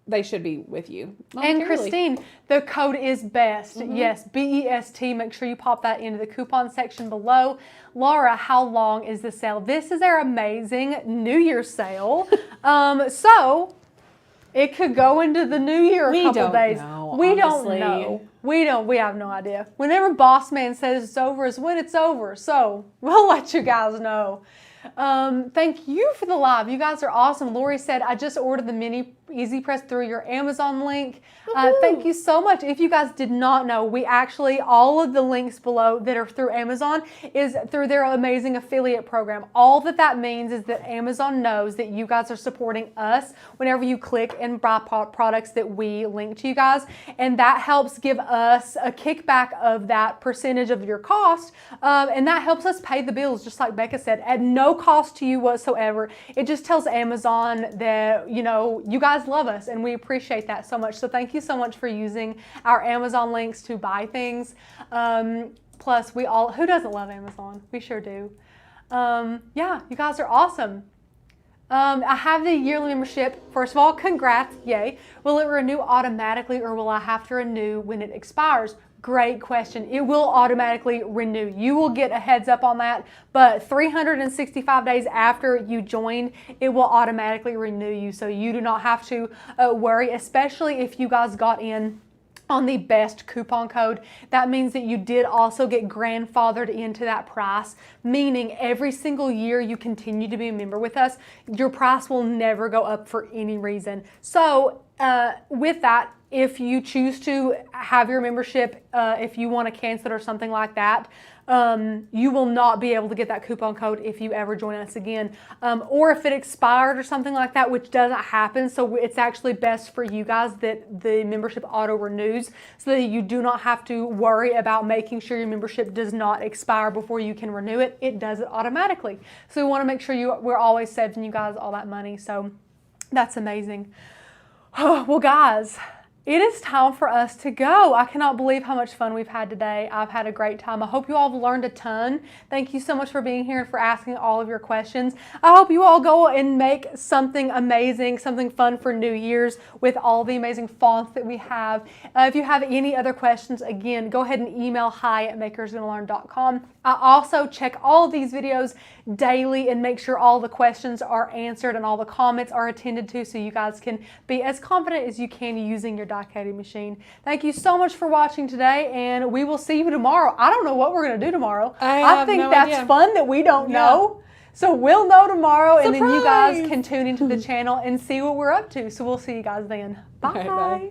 they should be with you. And Christine, the code is BEST. Yes, BEST. Make sure you pop that into the coupon section below. Laura, how long is the sale? This is our amazing New Year's sale. So it could go into the new year a couple days. We don't know. We have no idea. Whenever Boss Man says it's over is when it's over. So we'll let you guys know. Thank you for the live. You guys are awesome. Lori said, I just ordered the mini EasyPress through your Amazon link. Thank you so much. If you guys did not know, we actually, all of the links below that are through Amazon is through their amazing affiliate program. All that means is that Amazon knows that you guys are supporting us whenever you click and buy products that we link to you guys. And that helps give us a kickback of that percentage of your cost. And that helps us pay the bills, just like Becca said, at no cost to you whatsoever. It just tells Amazon that, you know, you guys love us and we appreciate that so much. So thank you so much for using our Amazon links to buy things. Plus who doesn't love Amazon? We sure do. Yeah, you guys are awesome. I have the yearly membership. First of all, congrats, yay. Will it renew automatically or will I have to renew when it expires? Great question. It will automatically renew. You will get a heads up on that, but 365 days after you join, it will automatically renew you. So you do not have to worry, especially if you guys got in on the BEST coupon code. That means that you did also get grandfathered into that price, meaning every single year you continue to be a member with us, your price will never go up for any reason. So with that, if you choose to have your membership, if you want to cancel it or something like that, you will not be able to get that coupon code if you ever join us again. Or if it expired or something like that, which doesn't happen. So it's actually best for you guys that the membership auto renews so that you do not have to worry about making sure your membership does not expire before you can renew it. It does it automatically. So we want to make sure we're always saving you guys all that money. So that's amazing. Oh, well, guys, It is time for us to go. I cannot believe how much fun we've had today. I've had a great time. I hope you all have learned a ton. Thank you so much for being here and for asking all of your questions. I hope you all go and make something amazing, something fun for New Year's with all the amazing fonts that we have. If you have any other questions, again, go ahead and email hi@makersgonnalearn.com. I also check all of these videos daily and make sure all the questions are answered and all the comments are attended to so you guys can be as confident as you can using your die cutting machine. Thank you so much for watching today, and we will see you tomorrow. I don't know what we're going to do tomorrow. I think no that's idea. Fun that we don't know. So we'll know tomorrow. Surprise. And then you guys can tune into the channel and see what we're up to. So we'll see you guys then. Bye. Okay, bye.